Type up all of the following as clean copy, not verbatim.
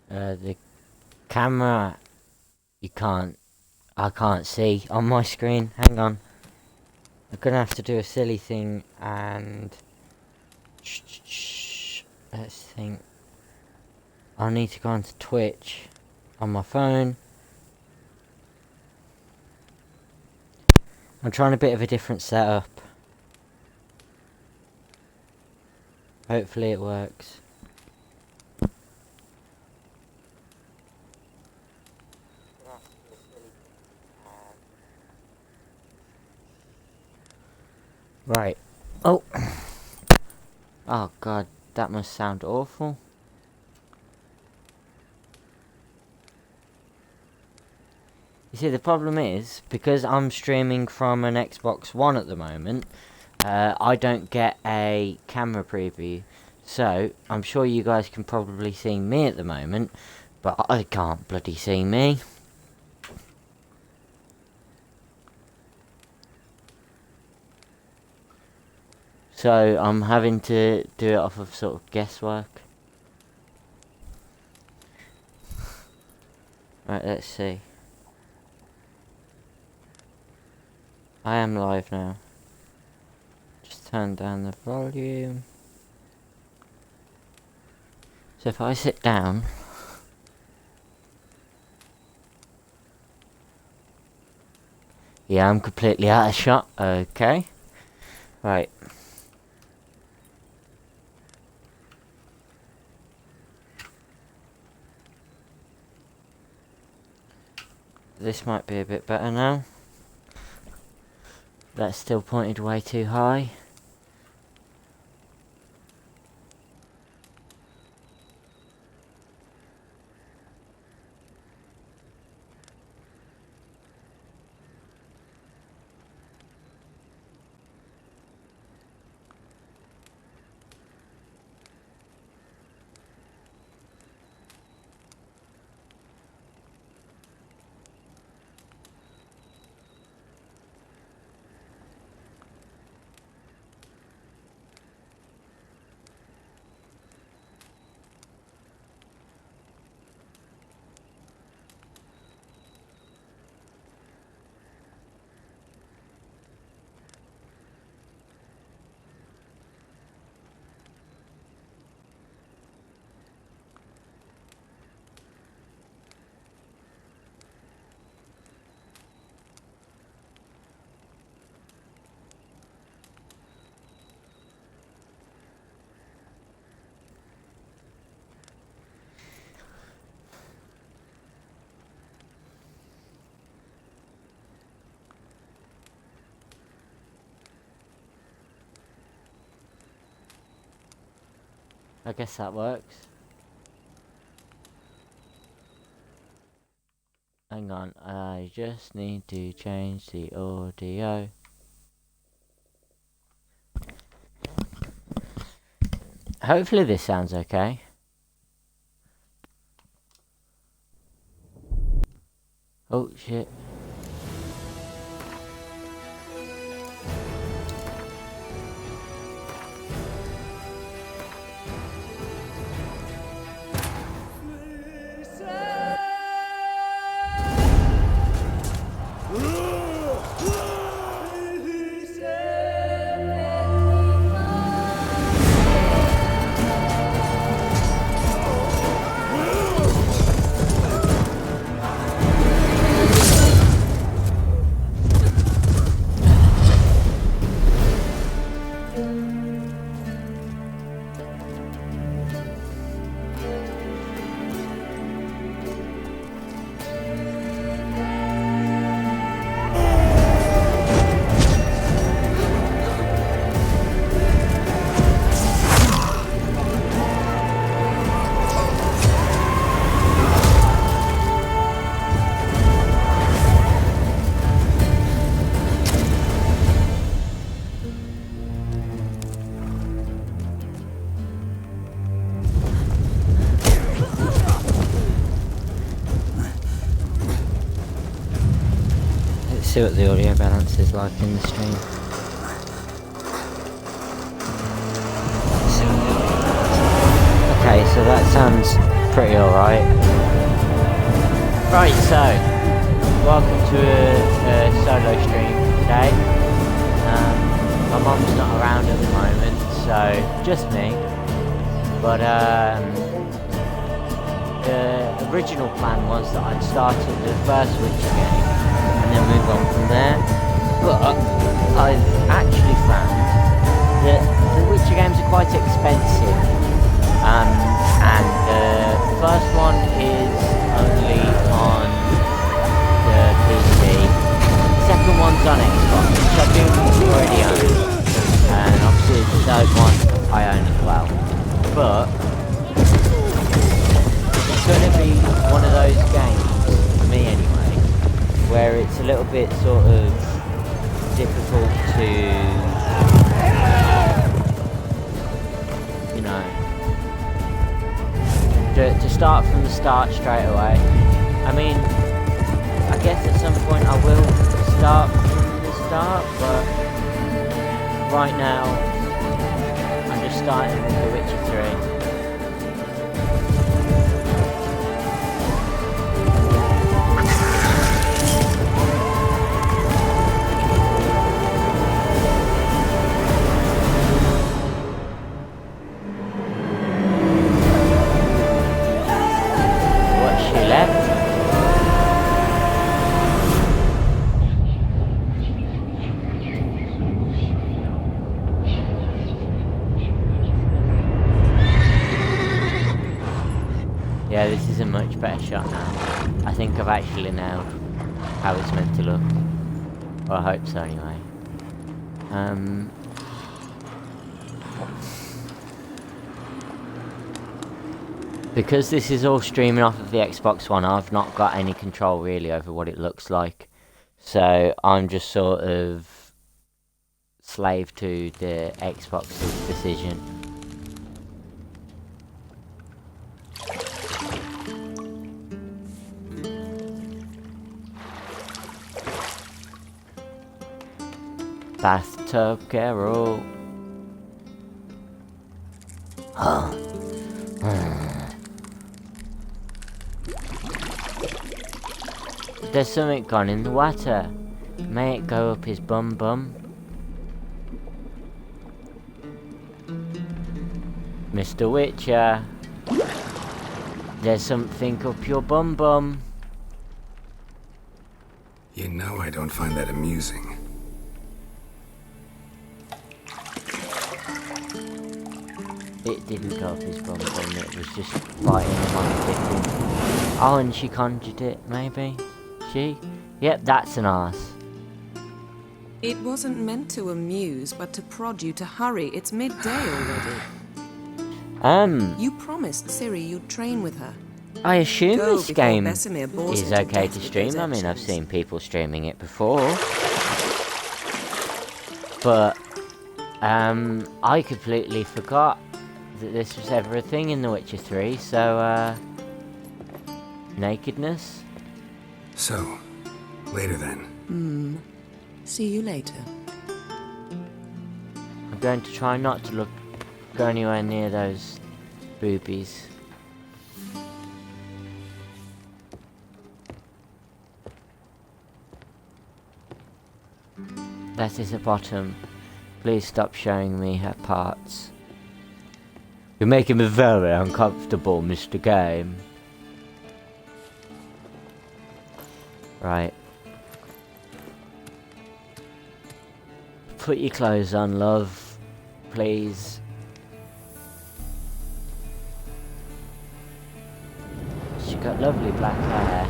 The camera, I can't see on my screen. Hang on. I'm gonna have to do a silly thing and... Let's think. I'll need to go onto Twitch on my phone. I'm trying a bit of a different setup. Hopefully it works. Right. Oh. Oh god, that must sound awful. You see, the problem is, because I'm streaming from an Xbox One at the moment, I don't get a camera preview. So, I'm sure you guys can probably see me at the moment, but I can't bloody see me. So, I'm having to do it off of sort of guesswork. Right, let's see. I am live now. Just turn down the volume. So if I sit down... Yeah, I'm completely out of shot. Okay. Right. This might be a bit better now. That's still pointed way too high. I guess that works. Hang on, I just need to change the audio. Hopefully this sounds okay. Oh shit. Let's see what the audio balance is like in the stream. Okay, so that sounds pretty alright. Right, so welcome to a solo stream today. My mum's not around at the moment, so just me. But the original plan was that I'd start at the first Witcher game and then move on from there. But I've actually found that the Witcher games are quite expensive. And the first one is only on the PC. The second one's on Xbox, which I do already own. And obviously the third one I own as well. But it's going to be one of those games, for me anyway, where it's a little bit sort of difficult to, you know, to start from the start straight away. I mean, I guess at some point I will start from the start, but right now I'm just starting with The Witcher 3. Yeah, this is a much better shot now. I think I've actually nailed how it's meant to look. Well, I hope so anyway. Because this is all streaming off of the Xbox One, I've not got any control really over what it looks like. So I'm just sort of slave to the Xbox's decision. Bathtub Carol. There's something gone in the water. May it go up his bum bum. Mr. Witcher. There's something up your bum bum. You know I don't find that amusing. It didn't go up his bum bum, it was just biting him on the dick. Oh, and she conjured it, maybe? She? Yep, that's an arse. It wasn't meant to amuse, but to prod you to hurry. It's midday already. You promised Ciri you'd train with her. I assume Go this before game Vesemir bores is her to okay death to with stream. those I mean, I've actions. seen people streaming it before. But, I completely forgot that this was ever a thing in The Witcher 3, so, nakedness? So, later then. See you later. I'm going to try not to go anywhere near those boobies. That is a bottom. Please stop showing me her parts. You're making me very uncomfortable, Mr. Game. Right. Put your clothes on, love. Please. She got lovely black hair.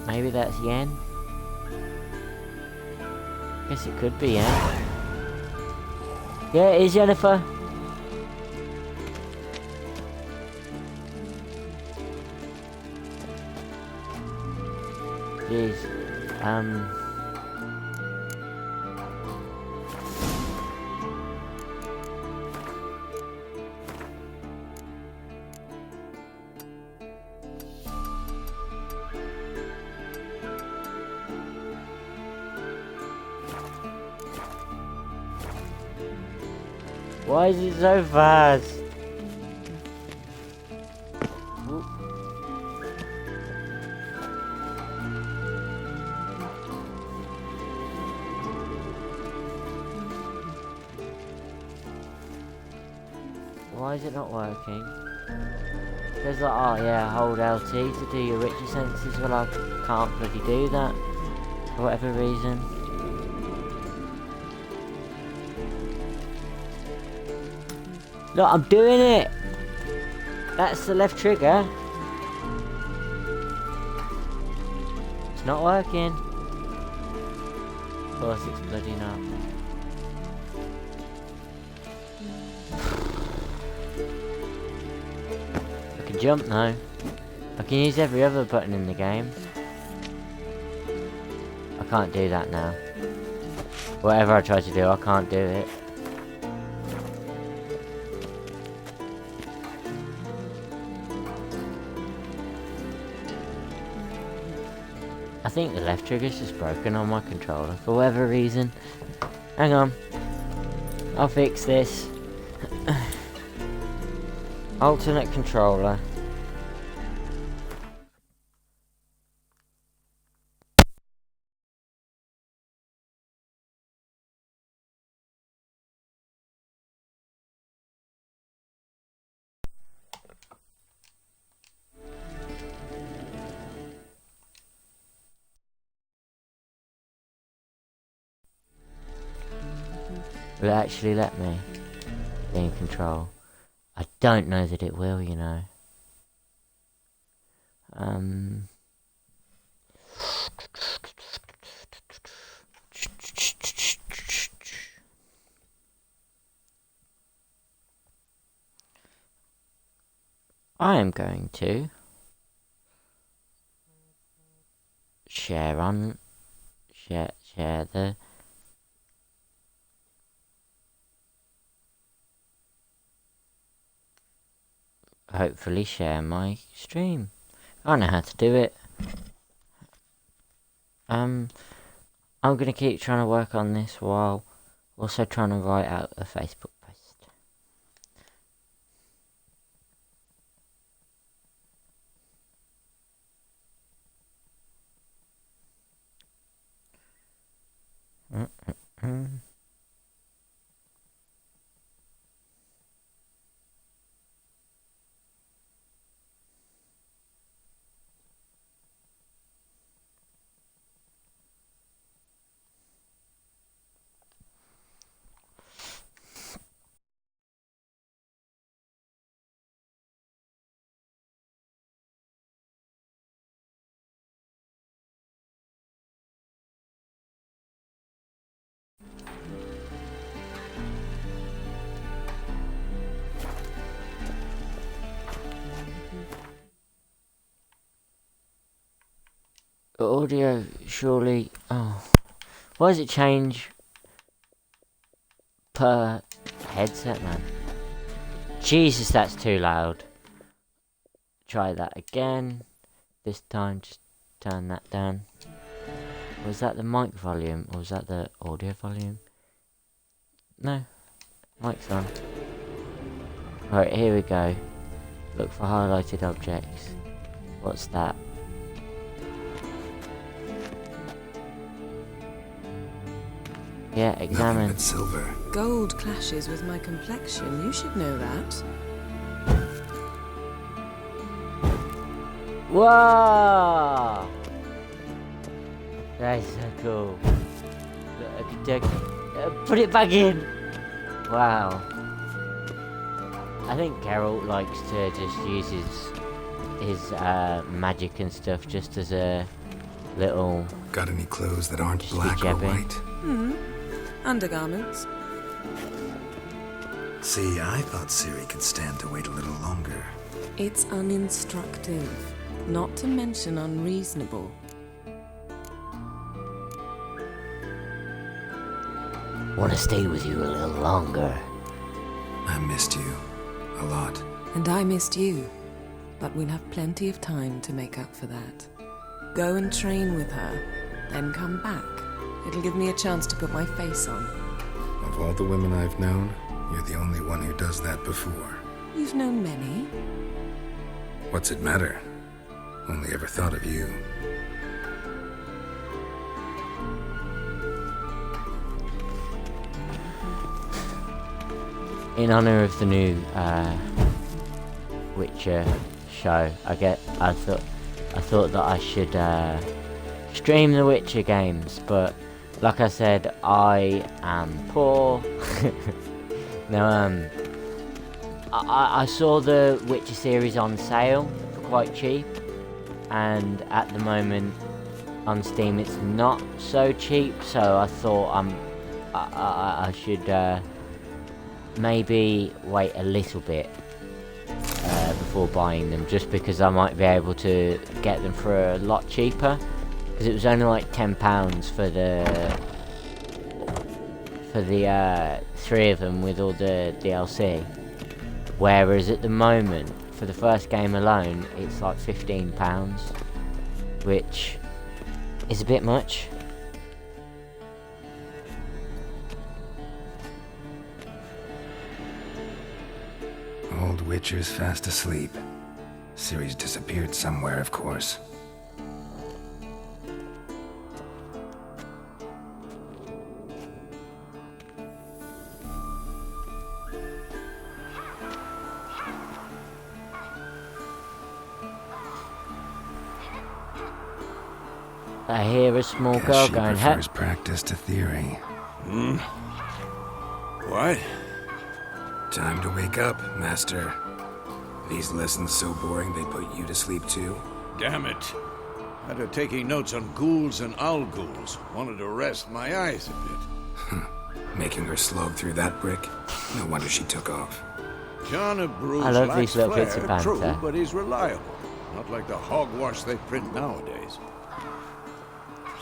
Maybe that's Yen? Guess it could be Yen. Yeah, it is Jennifer. Jeez. Why is it so fast? Whoop. Why is it not working? There's like, oh yeah, hold LT to do your richer senses. Well, I can't bloody do that for whatever reason. Look, I'm doing it! That's the left trigger. It's not working. Of course it's bloody not. I can jump now. I can use every other button in the game. I can't do that now. Whatever I try to do, I can't do it. I think the left trigger's just broken on my controller for whatever reason. Hang on. I'll fix this. Alternate controller. Will it actually let me be in control? I don't know that it will, you know. I am going to share the hopefully share my stream. I know how to do it. I'm gonna keep trying to work on this while also trying to write out a Facebook post. Audio, surely. Oh, why does it change per headset, man? Jesus, that's too loud. Try that again. This time, just turn that down. Was that the mic volume or was that the audio volume? No, mic's on. Right, here we go. Look for highlighted objects. What's that? Yeah, examine. Nothing but silver. Gold clashes with my complexion. You should know that. Whoa! That is so cool. Look, I can take, put it back in. Wow. I think Geralt likes to just use his magic and stuff just as a little. Got any clothes that aren't black or white? Undergarments. See, I thought Ciri could stand to wait a little longer. It's uninstructive, not to mention unreasonable. Want to stay with you a little longer. I missed you a lot. And I missed you, but we'll have plenty of time to make up for that. Go and train with her, then come back. It'll give me a chance to put my face on. Of all the women I've known, You're the only one who does that before. You've known many. What's it matter? Only ever thought of you. In honor of the new Witcher show, I thought that I should stream the Witcher games, but like I said, I am poor. Now, I saw the Witcher series on sale for quite cheap, and at the moment on Steam it's not so cheap, so I thought I should maybe wait a little bit before buying them, just because I might be able to get them for a lot cheaper, because it was only like £10 for the 3 of them with all the DLC, whereas at the moment for the first game alone it's like £15, which is a bit much. Old Witcher's fast asleep. Ciri's disappeared somewhere, of course. I hear a small Guess girl she going, prefers practice to theory. What? Time to wake up, Master. These lessons so boring they put you to sleep too? Damn it. After taking notes on ghouls and owl-ghouls, wanted to rest my eyes a bit. Making her slog through that brick? No wonder she took off. John of Bruges I love lacks these little bits of flair, true, banter. but he's reliable. Not like the hogwash they print nowadays.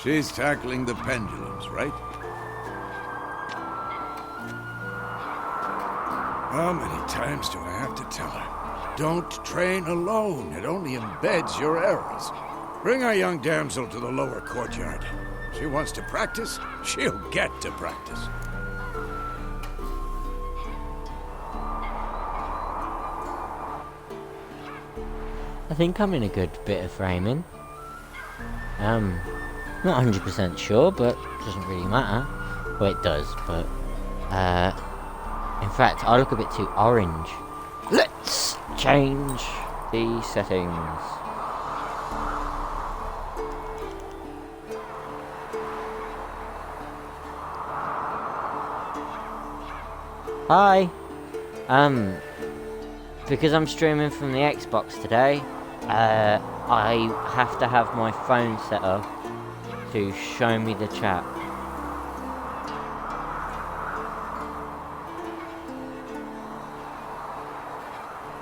She's tackling the pendulums, right? How many times do I have to tell her? Don't train alone. It only embeds your errors. Bring our young damsel to the lower courtyard. She wants to practice, she'll get to practice. I think I'm in a good bit of framing. Not 100% sure, but it doesn't really matter. Well, it does, but in fact, I look a bit too orange. Let's change the settings. Hi. Because I'm streaming from the Xbox today, I have to have my phone set up to show me the chat.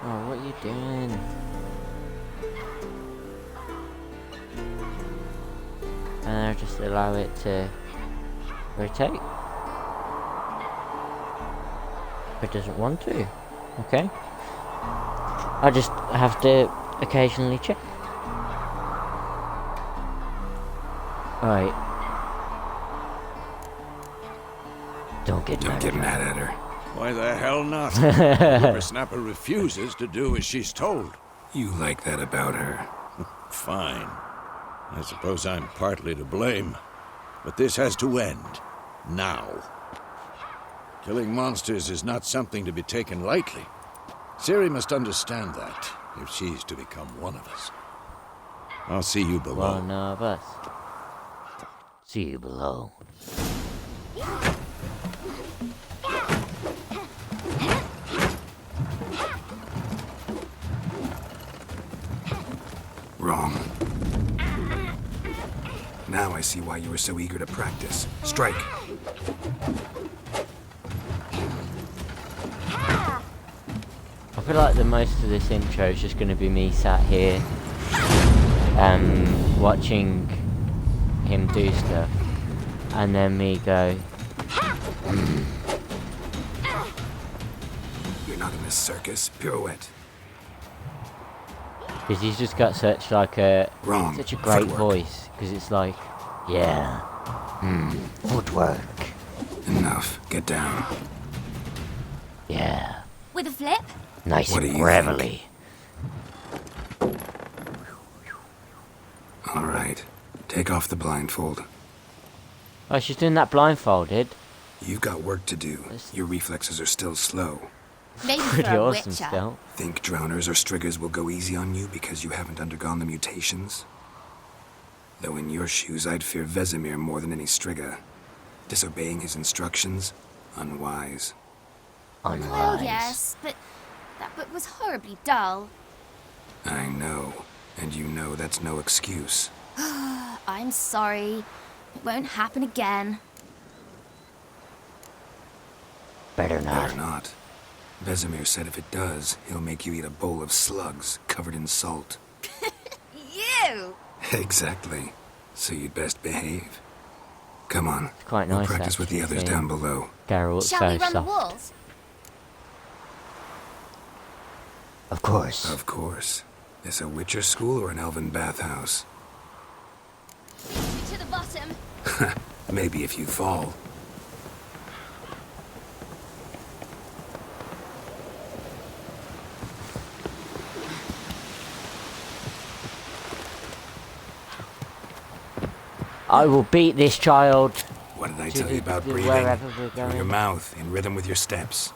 Oh, what are you doing? And I just allow it to rotate. It doesn't want to. Okay. I just have to occasionally check. Alright. Don't get mad at her. Why the hell not? Whippersnapper refuses to do as she's told. You like that about her? Fine. I suppose I'm partly to blame. But this has to end. Now. Killing monsters is not something to be taken lightly. Ciri must understand that, if she's to become one of us. I'll see you below. One of us. See you below. Wrong. Now I see why you were so eager to practice. Strike. I feel like the most of this intro is just going to be me sat here, watching him do stuff, and then me go. You're not in a circus. Pirouette. Because he's just got such like a Wrong. such a great Footwork. voice. Because it's like, yeah, footwork. Enough. Get down. Yeah. With a flip? Nice What and do you gravelly. All right. Take off the blindfold. Oh, she's doing that blindfolded. You've got work to do. Your reflexes are still slow. Maybe Pretty for a awesome witcher. still. Think drowners or striggers will go easy on you because you haven't undergone the mutations? Though in your shoes, I'd fear Vesemir more than any strigger. Disobeying his instructions? Unwise. Unwise. Well, yes, but that book was horribly dull. I know. And you know that's no excuse. I'm sorry. It won't happen again. Better not. Better not. Vesemir said if it does, he'll make you eat a bowl of slugs covered in salt. You! Exactly. So you'd best behave. Come on. It's quite We'll nice, practice with the actually, others seeing down below. Geralt Shall so we run soft. the walls? Of course. Of course. This a Witcher school or an elven bathhouse? To the bottom. Maybe if you fall. I will beat this child. What did I To tell the- you about to breathing? wherever we're Through your going. mouth, in rhythm with your steps.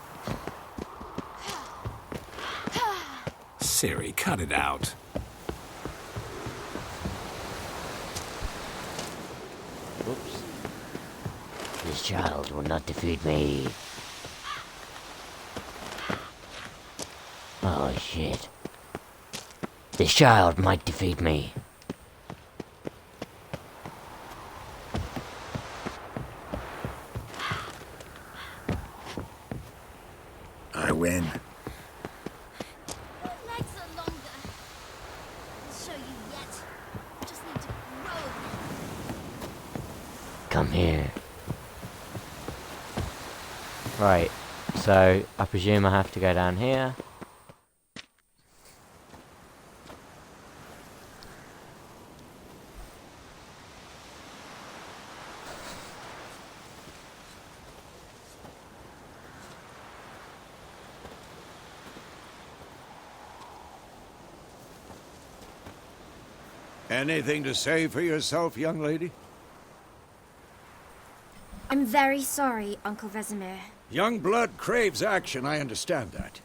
Siri, cut it out. Oops. This child will not defeat me. Oh shit. This child might defeat me. I win. Your legs are longer. I'll show you yet. I just need to grow a bit. Come here. Right, so I presume I have to go down here. Anything to say for yourself, young lady? I'm very sorry, Uncle Vesemir. Young blood craves action, I understand that.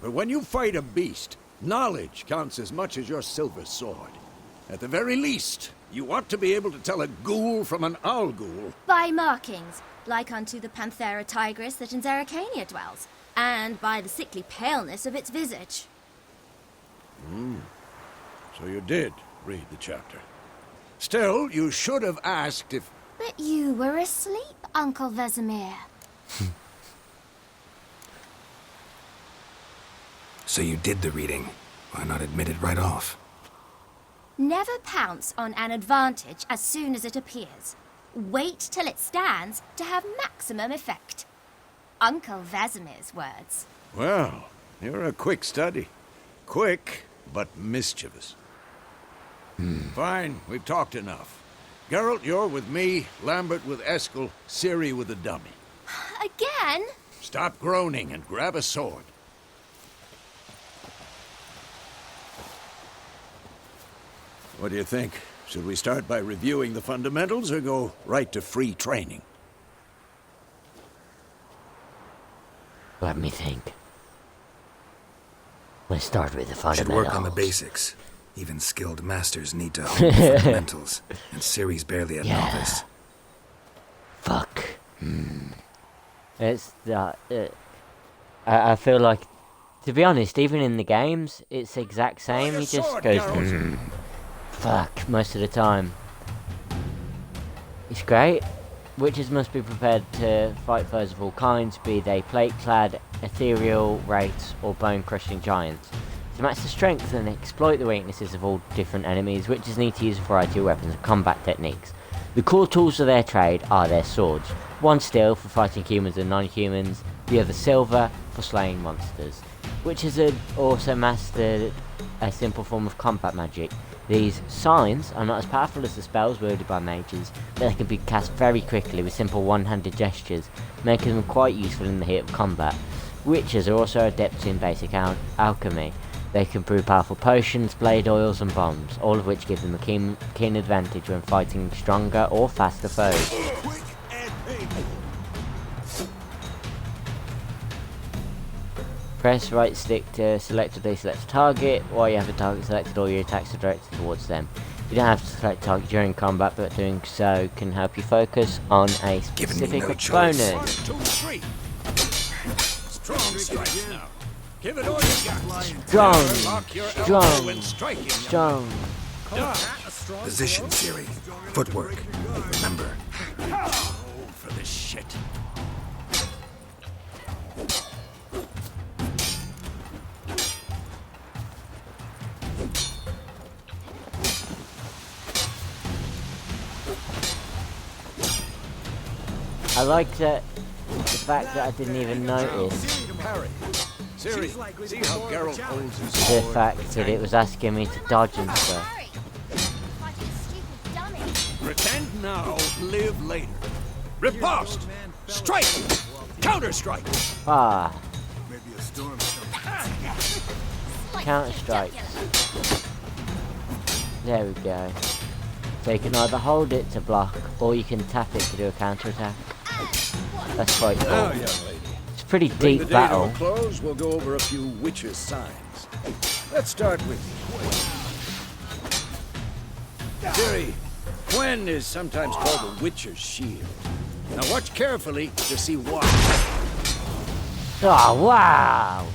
But when you fight a beast, knowledge counts as much as your silver sword. At the very least, you ought to be able to tell a ghoul from an owl ghoul. By markings, like unto the Panthera tigris that in Zeracania dwells, and by the sickly paleness of its visage. So you did read the chapter. Still, you should have asked if... But you were asleep, Uncle Vesemir. So you did the reading. Why not admit it right off? Never pounce on an advantage as soon as it appears. Wait till it stands to have maximum effect. Uncle Vesemir's words. Well, you're a quick study. Quick, but mischievous. Fine, we've talked enough. Geralt, you're with me, Lambert with Eskel, Ciri with the dummy. Again? Stop groaning and grab a sword. What do you think? Should we start by reviewing the fundamentals or go right to free training? Let me think. Let's start with the Should fundamentals. work on the basics. Even skilled masters need to hone the fundamentals. And Ciri's barely a Yeah. novice. Fuck. It's I feel like, to be honest, even in the games, it's the exact same. your He just sword, goes, Geralt. fuck, most of the time. It's great. Witches must be prepared to fight foes of all kinds, be they plate-clad, ethereal, wraiths, or bone-crushing giants. To match the strength and exploit the weaknesses of all different enemies, witches need to use a variety of weapons and combat techniques. The core tools of their trade are their swords. One steel for fighting humans and non-humans, the other silver for slaying monsters. Witches have also mastered a simple form of combat magic. These signs are not as powerful as the spells wielded by mages, but they can be cast very quickly with simple one-handed gestures, making them quite useful in the heat of combat. Witches are also adepts in basic alchemy. They can brew powerful potions, blade oils and bombs, all of which give them a keen advantage when fighting stronger or faster foes. Press right stick to select or deselect a target. While you have a target selected, all your attacks are directed towards them. You don't have to select target during combat, but doing so can help you focus on a specific opponent. 1, 2, 3. Strong strikes now. Give it all you got. Strong, Never lock your elbow strong, when striking. strong. Position, Siri. Footwork. Remember. For this shit. I like that the fact that I didn't even notice Parry. Siri, see how Geralt holds his the sword? fact that it was asking me to dodge and stuff. Hurry! Fucking stupid dummy! Pretend now, live later. Riposte! Strike! Counter-strike! Ah, Like Counter-Strike. jugular. there we go. So you can either hold it to block, or you can tap it to do a counter attack. That's quite cool. Now, young lady. It's a pretty Bring the deep day to a battle. close, we'll go over a few witches' signs. Let's start with Quen. Siri, Quen is sometimes called the witcher's shield. Now watch carefully to see why. Oh wow!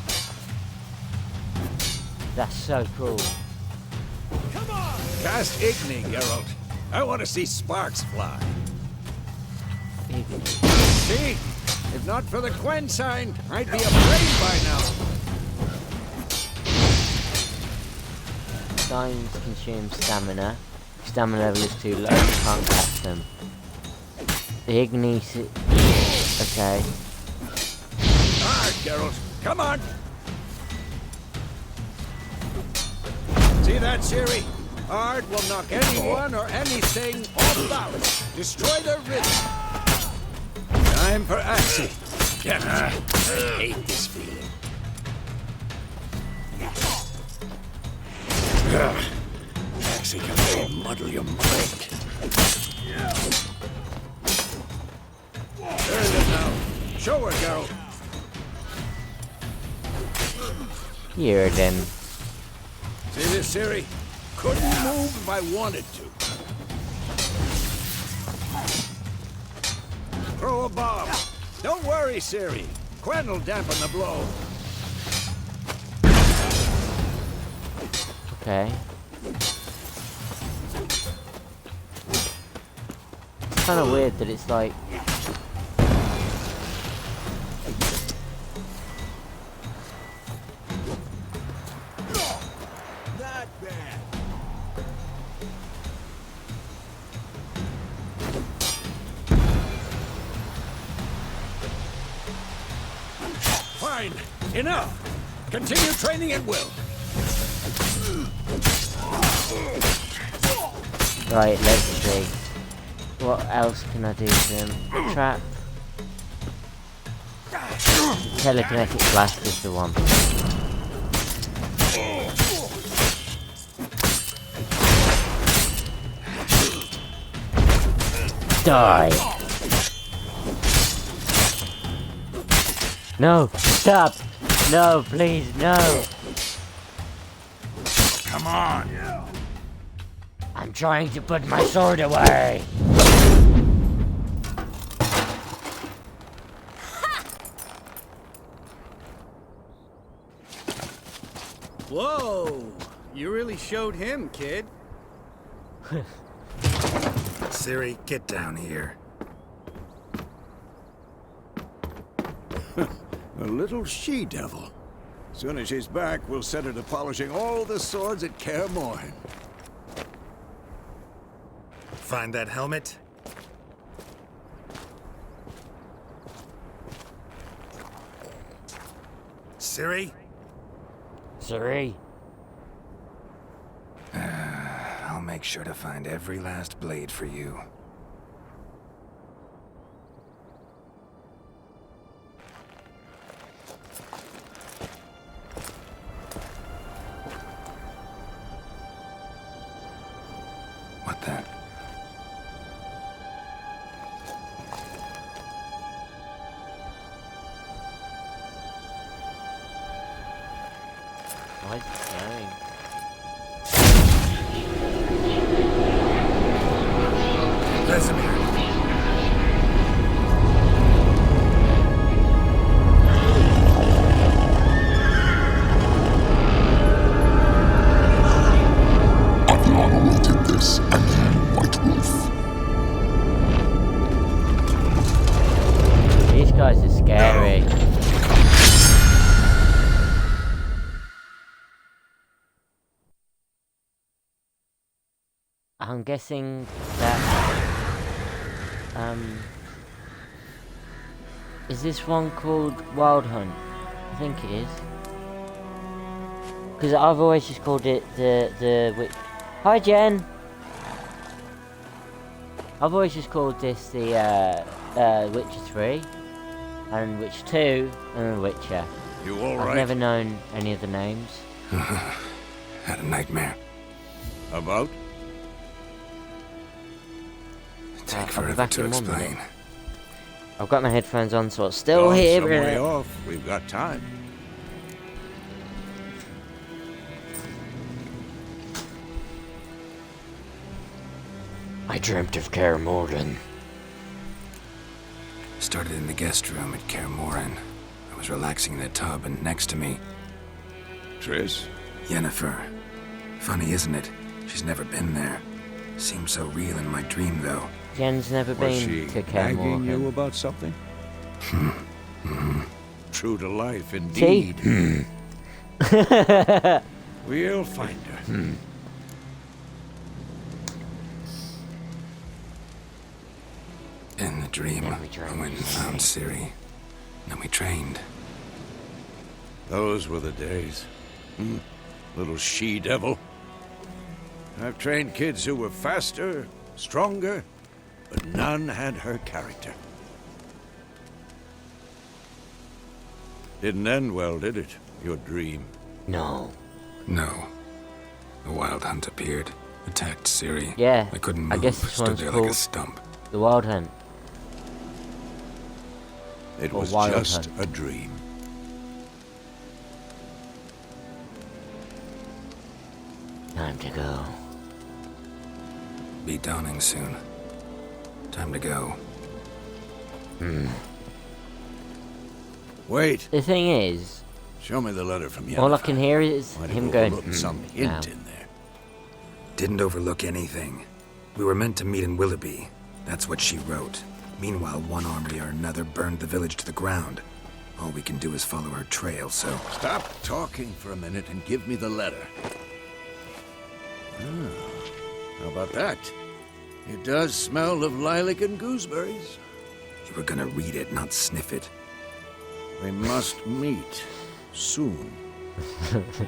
That's so cool. Cast Igni, Geralt. I want to see sparks fly. See? If not for the Quen sign, I'd be afraid by now. Signs consume stamina. If stamina level is too low, you can't cast them. The Ignis. Okay. Hard, Geralt. Come on. See that, Siri? Hard will knock anyone or anything off balance. Destroy their rhythm. Time for Axie. Get her. I hate this feeling. Axie can really muddle your mind. There it is now. Show her, Geralt. Here then. See this, Siri? Couldn't move if I wanted to. Throw a bomb. Don't worry, Siri. Quen will dampen the blow. Okay. It's kind of weird that it's like. Not bad. Fine. Enough. Continue training at will. Right, let's see. What else can I do to him? Trap. Telekinetic blast is the one. Die! No! Stop! No, please, no! Come on. I'm trying to put my sword away! Whoa! You really showed him, kid. Siri, get down here. A little she-devil. Soon as she's back, we'll set her to polishing all the swords at Kaer Morhen. Find that helmet? Siri? Siri? I'll make sure to find every last blade for you. Why is it glowing? Vesemir! Adlana did this, and you, White Wolf. These guys are scary. I'm guessing that is this one called Wild Hunt? I think it is. Because I've always just called it the witch. Hi Jen! I've always just called this the Witcher 3 and Witcher 2 and The Witcher. You all I've right? never known any of the names. Had a nightmare. About? Take I'll be forever back to in 1 minute. explain. I've got my headphones on, so it's still Gone here. some way off. We've got time. I dreamt of Kaer Morhen. Started in the guest room at Kaer Morhen. I was relaxing in a tub, and next to me, Triss? Yennefer. Funny, isn't it? She's never been there. Seemed so real in my dream, though. Jen's never Was she been to Kaer nagging you Morhen. about something? True to life, indeed. We'll find her. In the dream, Every dream I went and is found Ciri. Then we trained. Those were the days. Little she-devil. I've trained kids who were faster, stronger, but none had her character. Didn't end well, did it? Your dream. No. No. The Wild Hunt appeared, attacked Ciri. Yeah, I couldn't I move, guess this stood one's there like a called stump. The Wild Hunt. It Or was Wild just Hunt. a dream. Time to go. Be dawning soon. Time to go. Wait, The thing is, show me the letter from Yennefer. all I can hear is Might have him going, overlooked some hint now. in there. Didn't overlook anything. We were meant to meet in Willoughby. That's what she wrote. Meanwhile, one army or another burned the village to the ground. All we can do is follow her trail, so... Stop talking for a minute and give me the letter. How about that? It does smell of lilac and gooseberries. You were gonna read it, not sniff it. We must meet soon.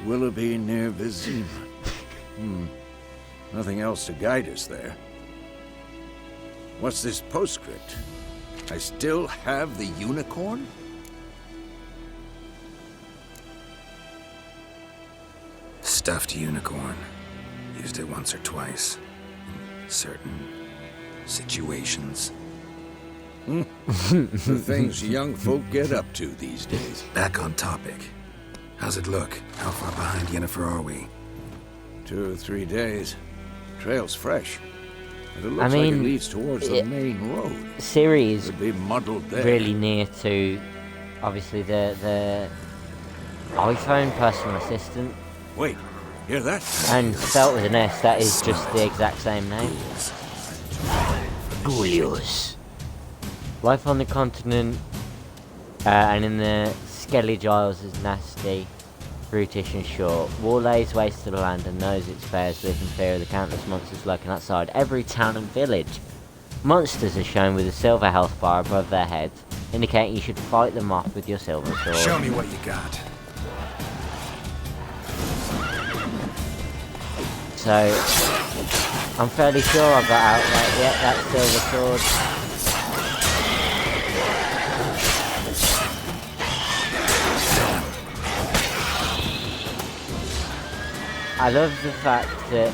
Willoughby near Vizima. Nothing else to guide us there. What's this postscript? I still have the unicorn? Stuffed unicorn. Used it once or twice. In certain situations. The things young folk get up to these days. Back on topic. How's it look? How far behind Yennefer are we? 2 or 3 days. Trail's fresh. But it looks like mean, it leads towards the main road. Siri is Could be muddled there. really near to, obviously, the iPhone personal assistant. Wait, hear that? And spelt with an S, that is just the exact same name. Ghoulios. Life on the continent and in the Skellige Isles is nasty, brutish and short. War lays waste to the land and knows its fares, live in fear of the countless monsters lurking outside every town and village. Monsters are shown with a silver health bar above their heads, indicating you should fight them off with your silver sword. Show me what you got. So, I'm fairly sure I got out, like, yeah, that silver sword. I love the fact that,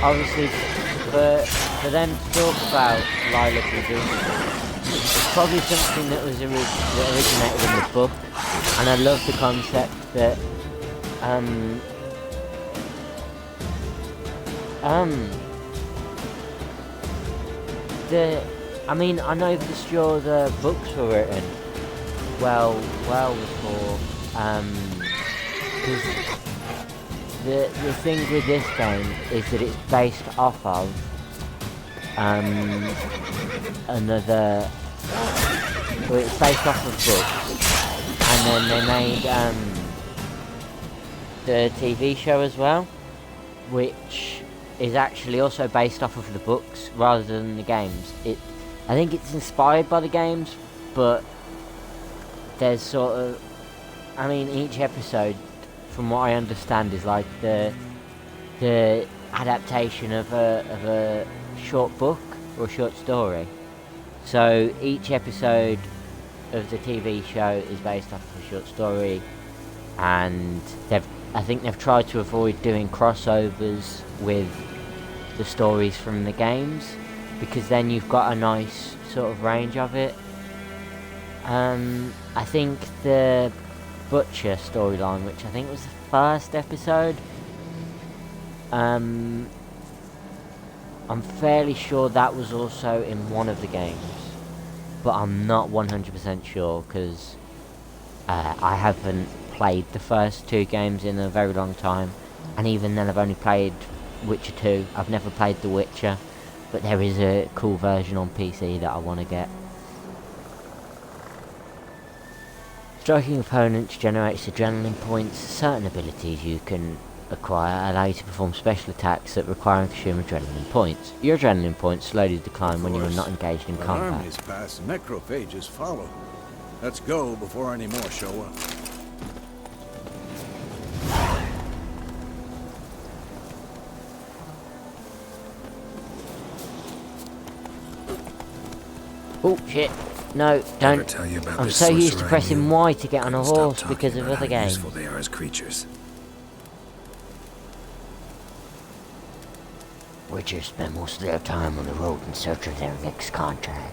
obviously, for them to talk about Lilac and Gooseberry, it's probably something that was that originated in the book, and I love the concept that um, I mean, I know for sure the books were written well before, because the thing with this game is that it's based off of another. Well, it's based off of books, and then they made the TV show as well, which is actually also based off of the books rather than the games. I think it's inspired by the games, but there's sort of, I mean, each episode, from what I understand, is like the adaptation of a short book or a short story. So each episode of the TV show is based off of a short story, and I think they've tried to avoid doing crossovers with the stories from the games, because then you've got a nice sort of range of it. I think the Butcher storyline, which I think was the first episode, I'm fairly sure that was also in one of the games, but I'm not 100% sure, because I haven't played the first two games in a very long time, and even then I've only played Witcher 2. I've never played The Witcher, but there is a cool version on PC that I want to get. Striking opponents generates adrenaline points. Certain abilities you can acquire allow you to perform special attacks that require and consume adrenaline points. Your adrenaline points slowly decline when you are not engaged in combat. Armies pass, necrophages follow. Let's go before any more show up. Oh shit. No, don't. Tell you about I'm this so used to sorcerer I pressing knew. Y to get on a Couldn't stop horse talking because of about other how games. useful they are as creatures. Witchers spend most of their time on the road in search of their next contract.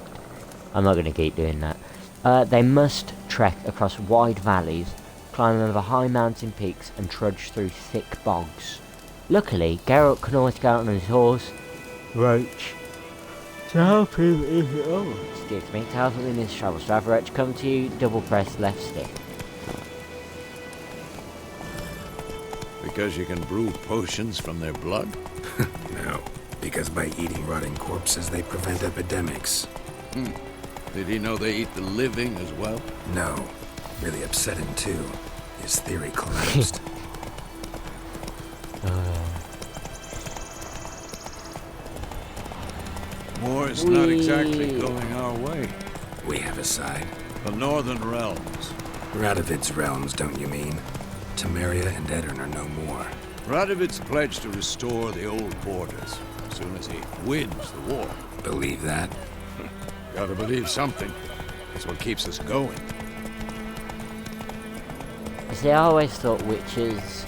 I'm not going to keep doing that. They must trek across wide valleys, climb over high mountain peaks, and trudge through thick bogs. Luckily, Geralt can always go out on his horse, Roach, to help him in his travels. To have Roach come to you, double press left stick. Because you can brew potions from their blood? No, because by eating rotting corpses, they prevent epidemics. Did he know they eat the living as well? No, really upset him too. His theory collapsed. War's not exactly going our way. We have a side. The Northern Realms. Radovid's realms, don't you mean? Temeria and Edirn are no more. Radovid's pledged to restore the old borders as soon as he wins the war. Believe that? Gotta believe something. That's what keeps us going. See, I always thought witches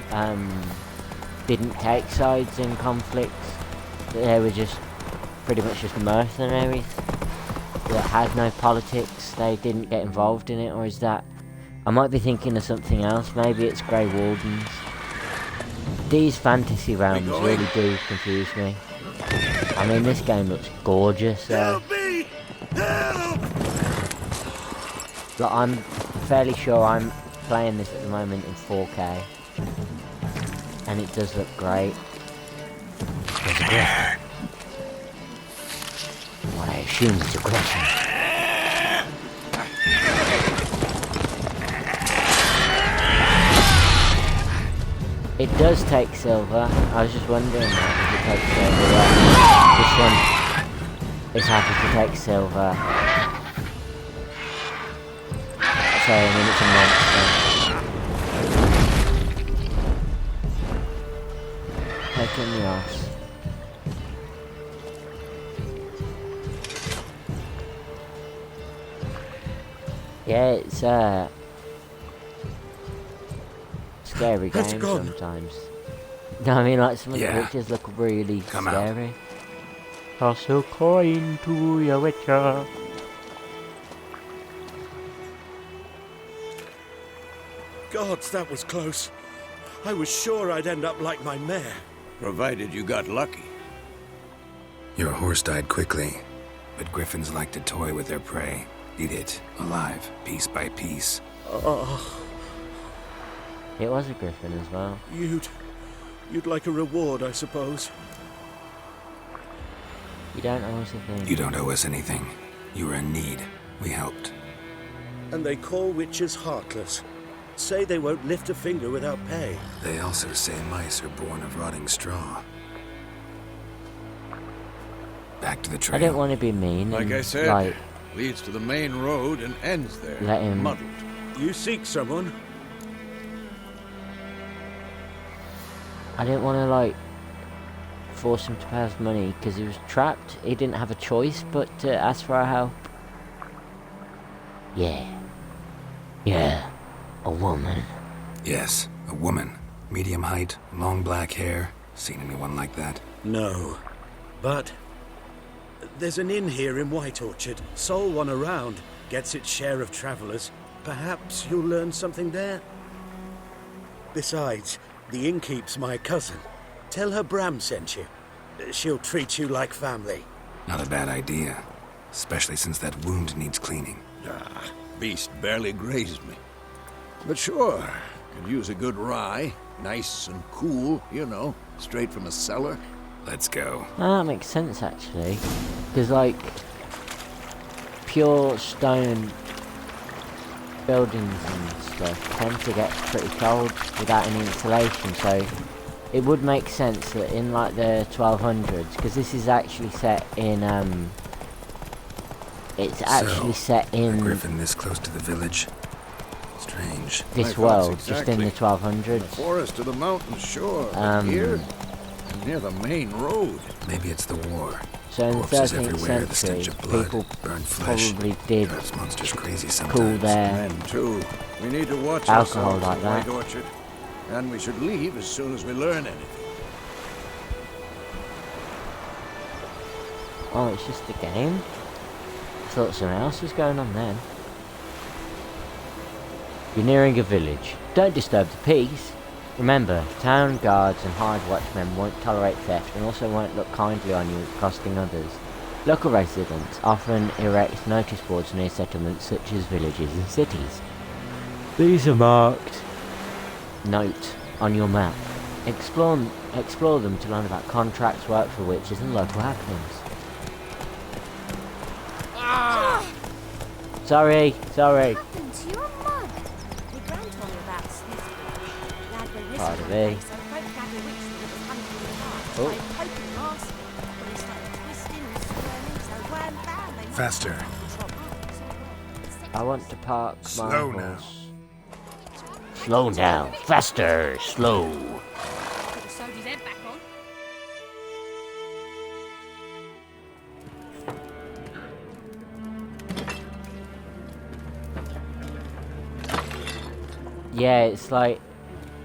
didn't take sides in conflicts. They were just pretty much just mercenaries that had no politics. They didn't get involved in it, or is that? I might be thinking of something else. Maybe it's Grey Wardens. These fantasy realms really do confuse me. I mean, this game looks gorgeous. Help me! Help! But I'm fairly sure I'm playing this at the moment in 4K, and it does look great. There's a griffin. What I assume is a griffin. It does take silver. I was just wondering if it takes silver. Yeah. This one is happy to take silver. So, I mean, it's a monster. Taking the ass. Yeah, it's scary game sometimes. No, I mean, like, some of the pictures look really scary. Toss a coin to your Witcher. Gods, that was close. I was sure I'd end up like my mare. Provided you got lucky. Your horse died quickly, but griffins like to toy with their prey. Eat it, alive, piece by piece. Oh, It was a griffin as well. you'd like a reward, I suppose. You don't owe us a thing. You don't owe us anything. You were in need. We helped. And they call witches heartless. Say they won't lift a finger without pay. They also say mice are born of rotting straw. Back to the trail. I don't want to be mean. Like and, I said, like, leads to the main road and ends there. Let him- Muddled. You seek someone? I didn't want to like force him to pay us money because he was trapped. He didn't have a choice but to ask for our help. Yeah, a woman. Yes, a woman. Medium height, long black hair. Seen anyone like that? No. But there's an inn here in White Orchard. Sole one around. Gets its share of travelers. Perhaps you'll learn something there? Besides, the innkeep's my cousin. Tell her Bram sent you. She'll treat you like family. Not a bad idea. Especially since that wound needs cleaning. Beast barely grazed me. But sure, could use a good rye. Nice and cool, you know, straight from a cellar. Let's go. That makes sense actually, because like pure stone buildings and stuff tend to get pretty cold without any insulation, so it would make sense that in like the 1200s, because this is actually set in it's actually set A in griffin this close to the village. Strange. this My thoughts world, exactly. just in the The 1200s. forest to the mountain, sure. But here, near the main road. Maybe it's the war. So in the Corpses 13th everywhere, the century, stench of blood, people burned flesh. probably did Drives monsters crazy cool sometimes. their Men, too. We need to watch alcohol ourselves like in that. White Orchard. And we should leave as soon as we learn anything. Oh, it's just a game? I thought something else was going on then. You're nearing a village. Don't disturb the peace. Remember, town guards and hired watchmen won't tolerate theft and also won't look kindly on you accosting others. Local residents often erect notice boards near settlements such as villages and cities. These are marked note on your map. Explore them to learn about contracts, work for witches and local happenings. Sorry. What happened to your mug? Your grand told me about Sniffy. Lad went missing Pardon from the me. place, so the folk gathered witch that was hunting in the dark. Oh. They poking and asking, but he started twisting and swirling, so wham bam, they Faster. I want to park my Slow now. horse. Slow down. Faster. Slow. Could have sewed his head back on. Yeah, it's like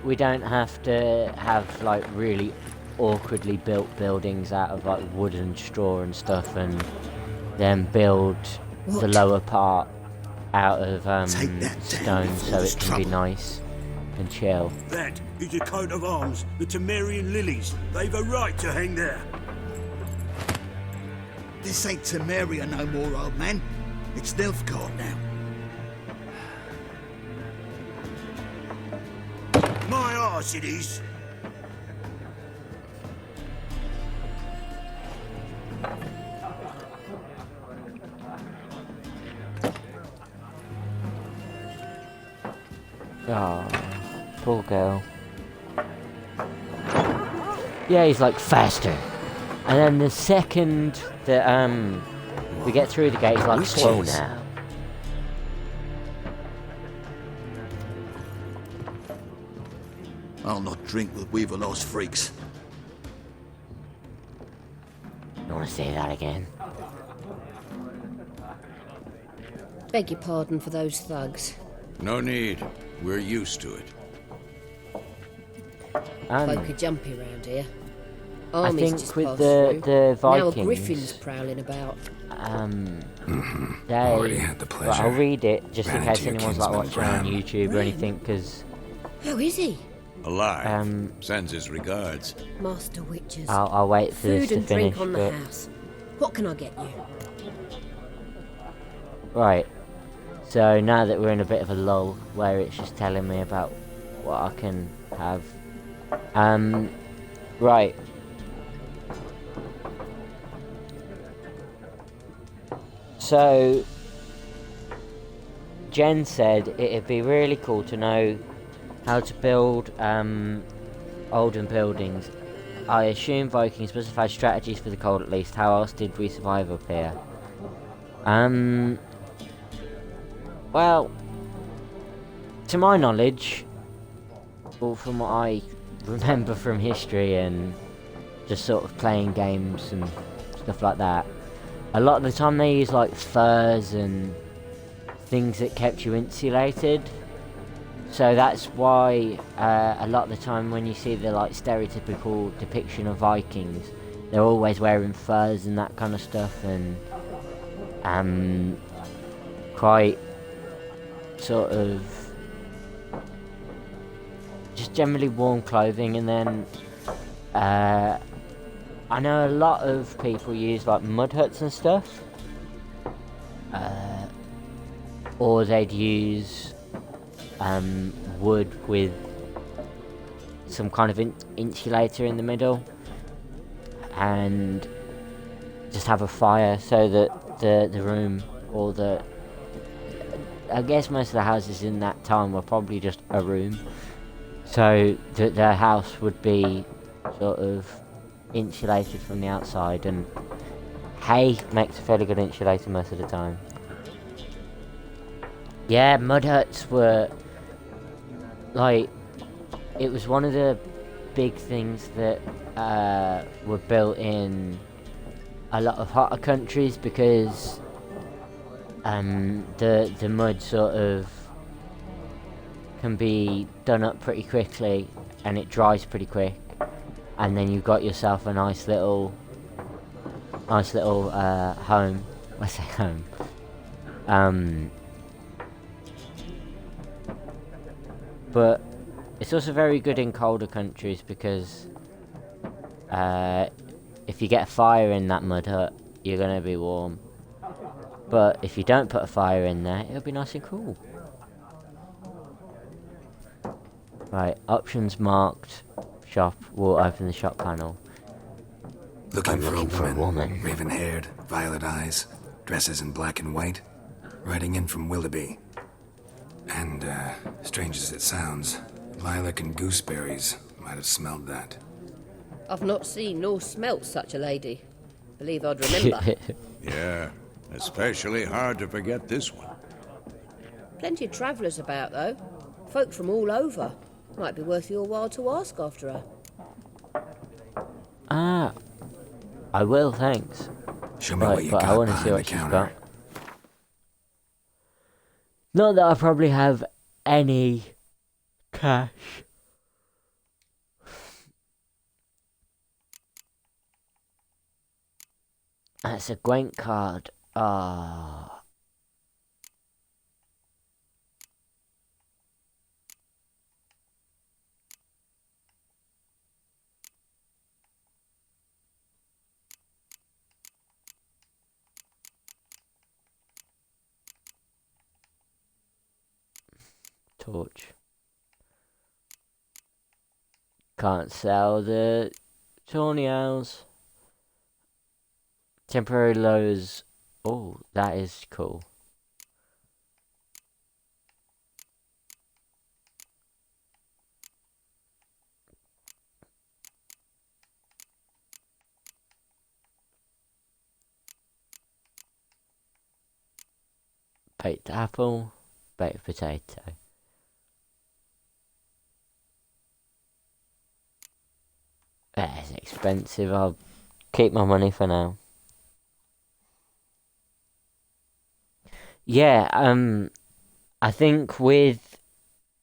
we don't have to have like really awkwardly built buildings out of like wood and straw and stuff, and then build the What? lower part out of Take that down stone before so there's it can be trouble. nice and chill. That is a coat of arms, the Temerian lilies. They've a right to hang there. This ain't Temeria no more, old man. It's Nilfgaard now. My arse it is. Oh, poor girl. Yeah, he's like faster. And then the second that we get through the gate, he's like slow Witches. now. I'll not drink with Weaverlost freaks. You want to say that again? Beg your pardon for those thugs. No need. We're used to it. Folk are jumpy round here. I Armies think just with passed the through. Now a Vikings, griffin's prowling about. they. Already had the Well, I'll pleasure. read it just in Ran case into your anyone's like kinsman, watching on Bram. YouTube or anything, because How is he? Alive. Sends his regards. Master Witches. I'll wait for this Food to and finish. drink on the but- house. What can I get you? Right. So now that we're in a bit of a lull where it's just telling me about what I can have. Right. So Jen said it'd be really cool to know how to build olden buildings. I assume Vikings specified strategies for the cold at least. How else did we survive up here? Well, to my knowledge, or from what I remember from history and just sort of playing games and stuff like that, a lot of the time they use like furs and things that kept you insulated. So that's why a lot of the time when you see the like stereotypical depiction of Vikings, they're always wearing furs and that kind of stuff, and quite sort of just generally warm clothing. And then I know a lot of people use like mud huts and stuff, or they'd use wood with some kind of insulator in the middle and just have a fire so that the room, or I guess most of the houses in that time were probably just a room, so that their house would be sort of insulated from the outside, and hay makes a fairly good insulator most of the time. Yeah, mud huts were like, it was one of the big things that were built in a lot of hotter countries, because the mud sort of can be done up pretty quickly and it dries pretty quick, and then you've got yourself a nice little home. I say home. But it's also very good in colder countries, because if you get a fire in that mud hut, you're gonna be warm. But if you don't put a fire in there, it'll be nice and cool. Right, options marked. Shop. We'll open the shop panel. Looking for a woman. Raven-haired, violet eyes, dresses in black and white, riding in from Willoughby. And, strange as it sounds, lilac and gooseberries might have smelled that. I've not seen nor smelt such a lady. Believe I'd remember. Yeah, especially hard to forget this one. Plenty of travellers about, though. Folk from all over. Might be worth your while to ask after her. Ah, I will, thanks. Show me what you got I want to see what she's got. Not that I probably have any cash. That's a Gwent card. Ah. Torch. Can't sell the tawny owls. Temporary lows. Oh, that is cool. Baked apple, baked potato. That is expensive. I'll keep my money for now. Yeah, I think with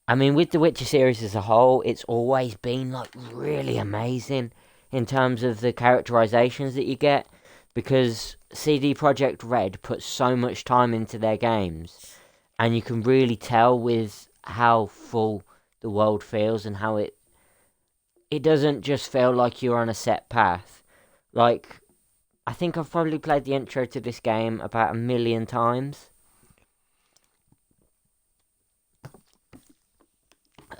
the Witcher series as a whole, it's always been like really amazing in terms of the characterizations that you get, because CD Projekt Red puts so much time into their games, and you can really tell with how full the world feels and how it it doesn't just feel like you're on a set path. Like, I think I've probably played the intro to this game about 1 million times.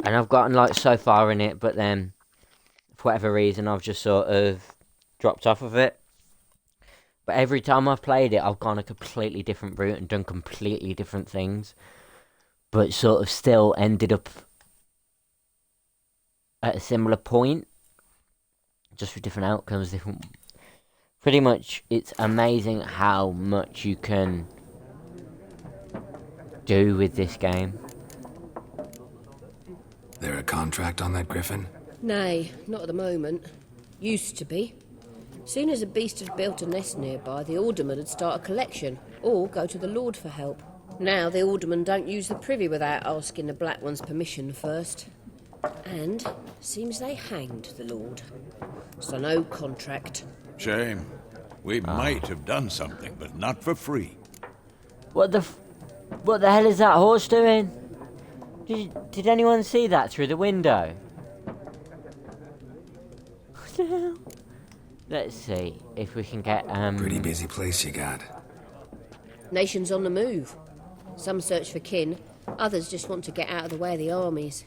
And I've gotten, like, so far in it, but then, for whatever reason, I've just sort of dropped off of it. But every time I've played it, I've gone a completely different route and done completely different things. But sort of still ended up at a similar point. Just with different outcomes, different... Pretty much, it's amazing how much you can do with this game. There a contract on that griffin? Nay, not at the moment. Used to be. Soon as a beast had built a nest nearby, the alderman would start a collection, or go to the Lord for help. Now the alderman don't use the privy without asking the Black One's permission first. And seems they hanged the Lord. So no contract. Shame. We might have done something, but not for free. What the hell is that horse doing? Did anyone see that through the window? What the hell? Let's see if we can get Pretty busy place you got. Nations on the move. Some search for kin, others just want to get out of the way of the armies.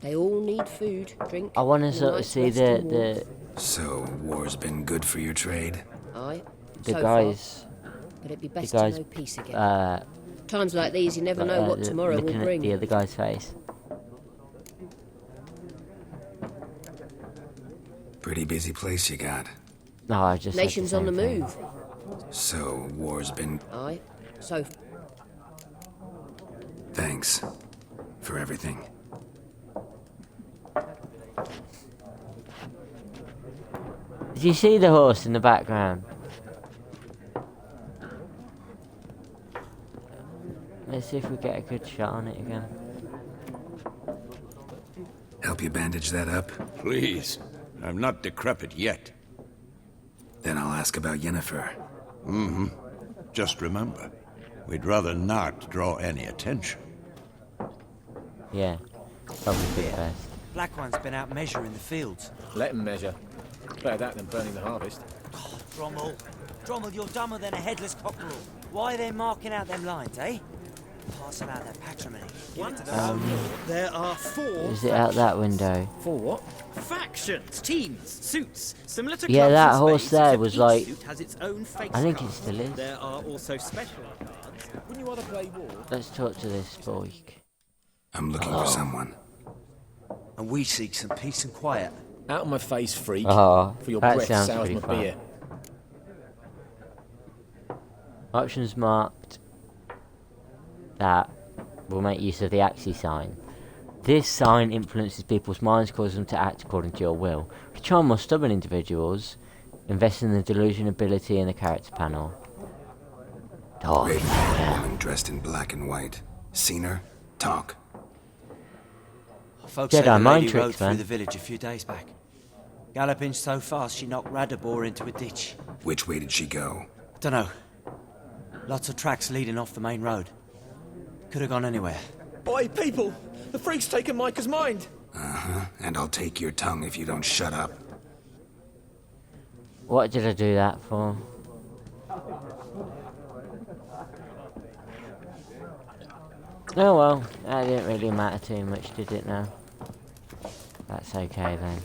They all need food, drink. I want to sort of see the. So war's been good for your trade? Aye. The so guys. Far. But it'd be best guys, to know peace again. Times like these, you never know what tomorrow will looking bring. at the other guy's face. Pretty busy place you got. No, I just. Nations on the move. So war's been. Aye. So. Thanks for everything. Did you see the horse in the background? Let's see if we get a good shot on it again. Help you bandage that up? Please. I'm not decrepit yet. Then I'll ask about Yennefer. Mm-hmm. Just remember, we'd rather not draw any attention. Yeah, probably be best. Black One's been out measuring the fields. Let him measure. Better that than burning the harvest. Oh, Drommel, you're dumber than a headless cockerel. Why are they marking out them lines, eh? Parcel out their patrimony. There are 4. Is it out that window? 4 what? Factions, teams, suits, similar to Yeah, clubs that and horse spades, there except was each like. suit has its own face I think card. it still is. There are also special cards. Wouldn't you rather play war? Let's talk to this boy. I'm looking for someone. And we seek some peace and quiet. Out of my face, freak. Oh, for your that breath sounds sours pretty my fun. beer. Options marked. That will make use of the Axis sign. This sign influences people's minds, causing them to act according to your will. To charm more stubborn individuals, invest in the delusion ability in the character panel. Oh, Raven, woman dressed in black and white. Seen her? Talk. Folks say Jedi the mind lady rode tricks, man. through the village a few days back. Galloping so fast she knocked Radabor into a ditch. Which way did she go? Dunno. Lots of tracks leading off the main road. Could have gone anywhere. Boy, people! The freak's taken Micah's mind! Uh-huh. And I'll take your tongue if you don't shut up. What did I do that for? Oh well, that didn't really matter too much, did it now? That's okay then.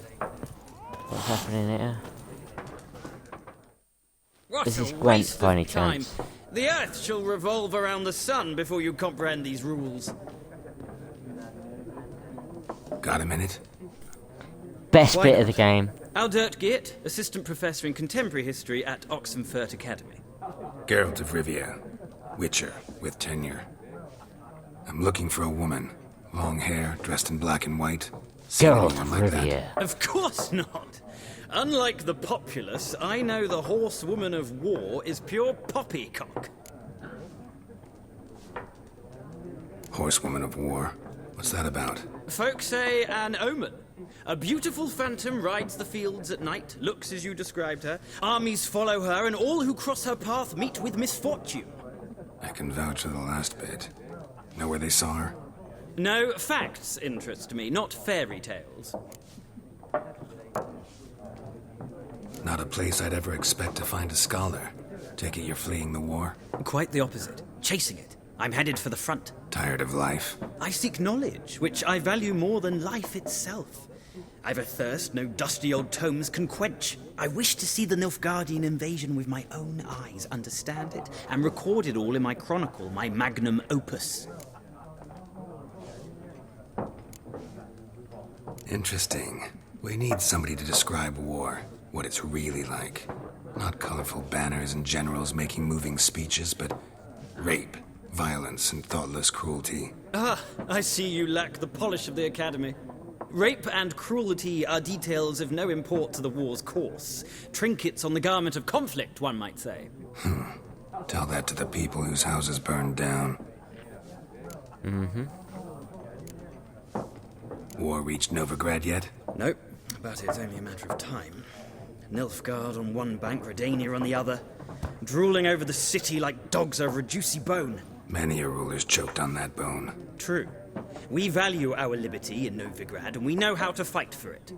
What's happening here? What Is a this Gwent waste by of any time. chance? The Earth shall revolve around the sun before you comprehend these rules. Got a minute? Best Why bit not? of the game. Aldert Geert, Assistant Professor in Contemporary History at Oxenfurt Academy. Geralt of Rivia. Witcher, with tenure. I'm looking for a woman. Long hair, dressed in black and white. Seen Geralt anyone of like that? Rivia. Of course not. Unlike the populace, I know the horsewoman of war is pure poppycock. Horsewoman of war. What's that about? Folk say an omen. A beautiful phantom rides the fields at night, looks as you described her. Armies follow her, and all who cross her path meet with misfortune. I can vouch for the last bit. Know where they saw her? No, facts interest me, not fairy tales. Not a place I'd ever expect to find a scholar. Take it you're fleeing the war? Quite the opposite. Chasing it. I'm headed for the front. Tired of life? I seek knowledge, which I value more than life itself. I've a thirst no dusty old tomes can quench. I wish to see the Nilfgaardian invasion with my own eyes, understand it, and record it all in my chronicle, my magnum opus. Interesting. We need somebody to describe war, what it's really like. Not colorful banners and generals making moving speeches, but rape, violence, and thoughtless cruelty. Ah, I see you lack the polish of the Academy. Rape and cruelty are details of no import to the war's course. Trinkets on the garment of conflict, one might say. Tell that to the people whose houses burned down. War reached Novigrad yet? Nope, but it's only a matter of time. Nilfgaard on one bank, Redania on the other, drooling over the city like dogs over a juicy bone. Many a ruler's choked on that bone. True. We value our liberty in Novigrad, and we know how to fight for it.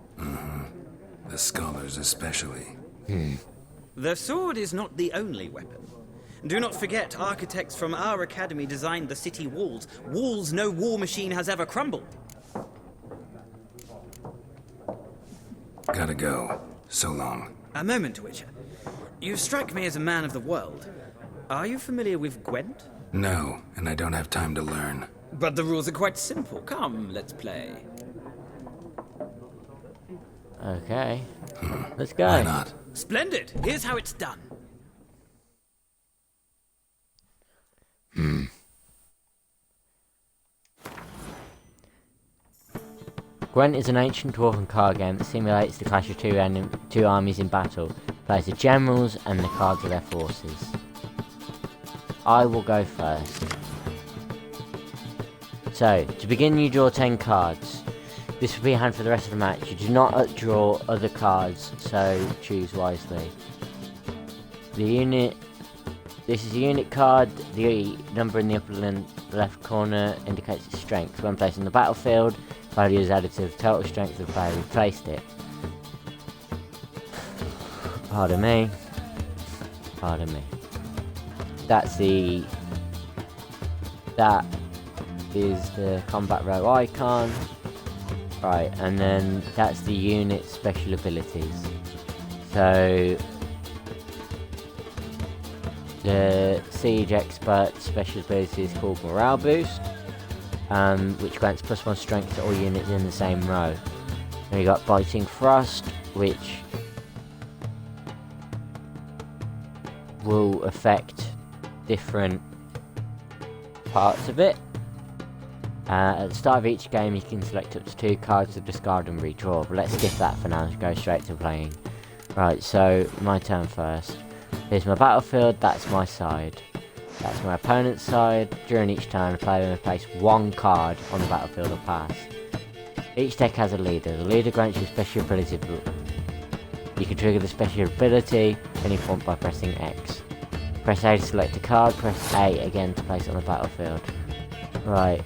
The scholars especially. The sword is not the only weapon. Do not forget, architects from our academy designed the city walls. Walls no war machine has ever crumbled. Gotta go. So long. A moment, Witcher. You strike me as a man of the world. Are you familiar with Gwent? No, and I don't have time to learn. But the rules are quite simple. Come, let's play. Okay. Let's go. Why not? Splendid. Here's how it's done. Gwent is an ancient dwarven card game that simulates the clash of two armies in battle. Plays the generals and the cards of their forces. I will go first. So, to begin you draw 10 cards. This will be your hand for the rest of the match. You do not draw other cards, so choose wisely. This is a unit card. The number in the upper left corner indicates its strength. When placed on the battlefield, value is added to the total strength of the player who placed it. Pardon me. That is the combat row icon. Right, and then that's the unit special abilities. So the Siege Expert special ability is called Morale Boost, which grants +1 strength to all units in the same row. Then you got Biting Frost, which will affect different parts of it. At the start of each game you can select up to 2 cards to discard and redraw, but let's skip that for now and go straight to playing. Right, so my turn first. Here's my battlefield, that's my side. That's my opponent's side. During each turn, the player may place 1 card on the battlefield or pass. Each deck has a leader. The leader grants you a special ability. You can trigger the special ability at any point by pressing X. Press A to select a card, press A again to place it on the battlefield. Right.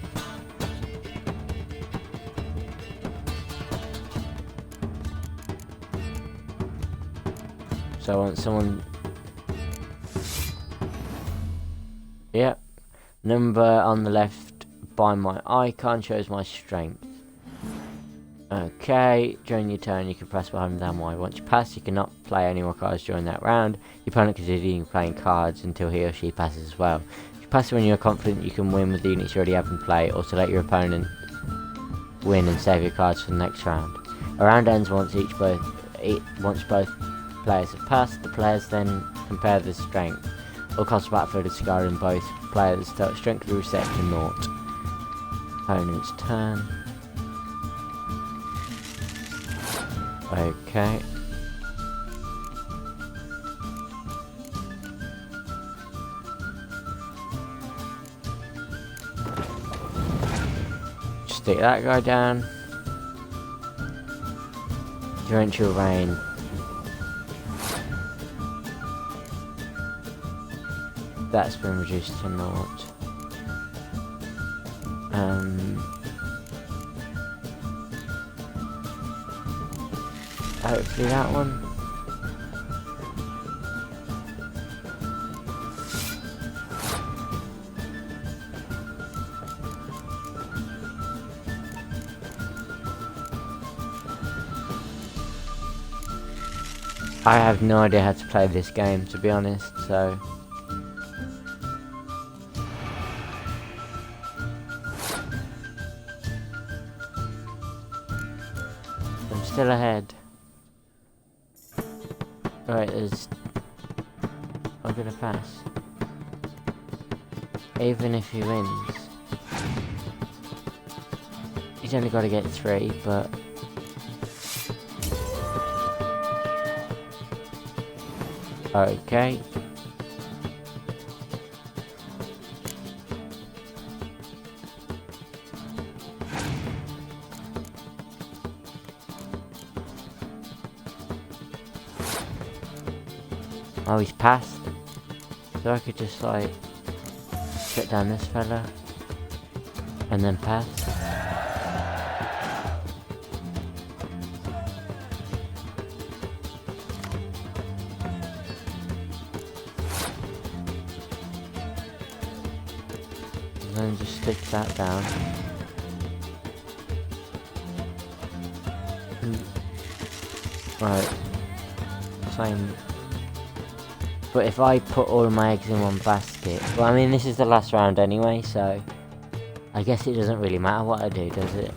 So I want someone... Yep. Number on the left by my icon shows my strength. Okay, during your turn you can press behind down Y. Once you pass, you cannot play any more cards during that round. Your opponent continues playing cards until he or she passes as well. If you pass when you are confident you can win with the units you already have in play, or to let your opponent win and save your cards for the next round. A round ends once both players have passed. The players then compare the strength. All cost of battlefield is discarded and both players' total strength will reset to 0. Opponent's turn. Okay. Stick that guy down. Torrential Rain. That's been reduced to 0. Hopefully that one. I have no idea how to play this game, to be honest, so... I'm still ahead. Right, there's... I'm gonna pass. Even if he wins. He's only got to get 3, but... Okay. Oh, he's passed. So I could just like shut down this fella and then pass. And then just stick that down. Right. Same. But if I put all of my eggs in one basket... Well, I mean, this is the last round anyway, so... I guess it doesn't really matter what I do, does it?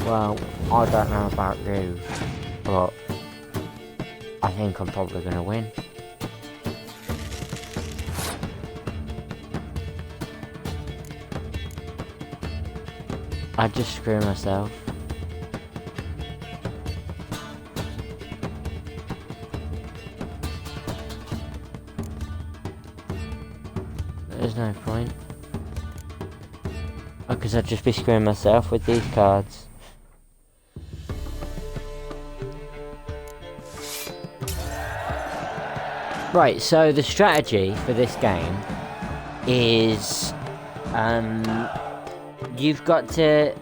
Well, I don't know about you, but... I think I'm probably gonna win. I just screw myself. There's no point. Oh, because I'd just be screwing myself with these cards. Right, so the strategy for this game is... You've got to...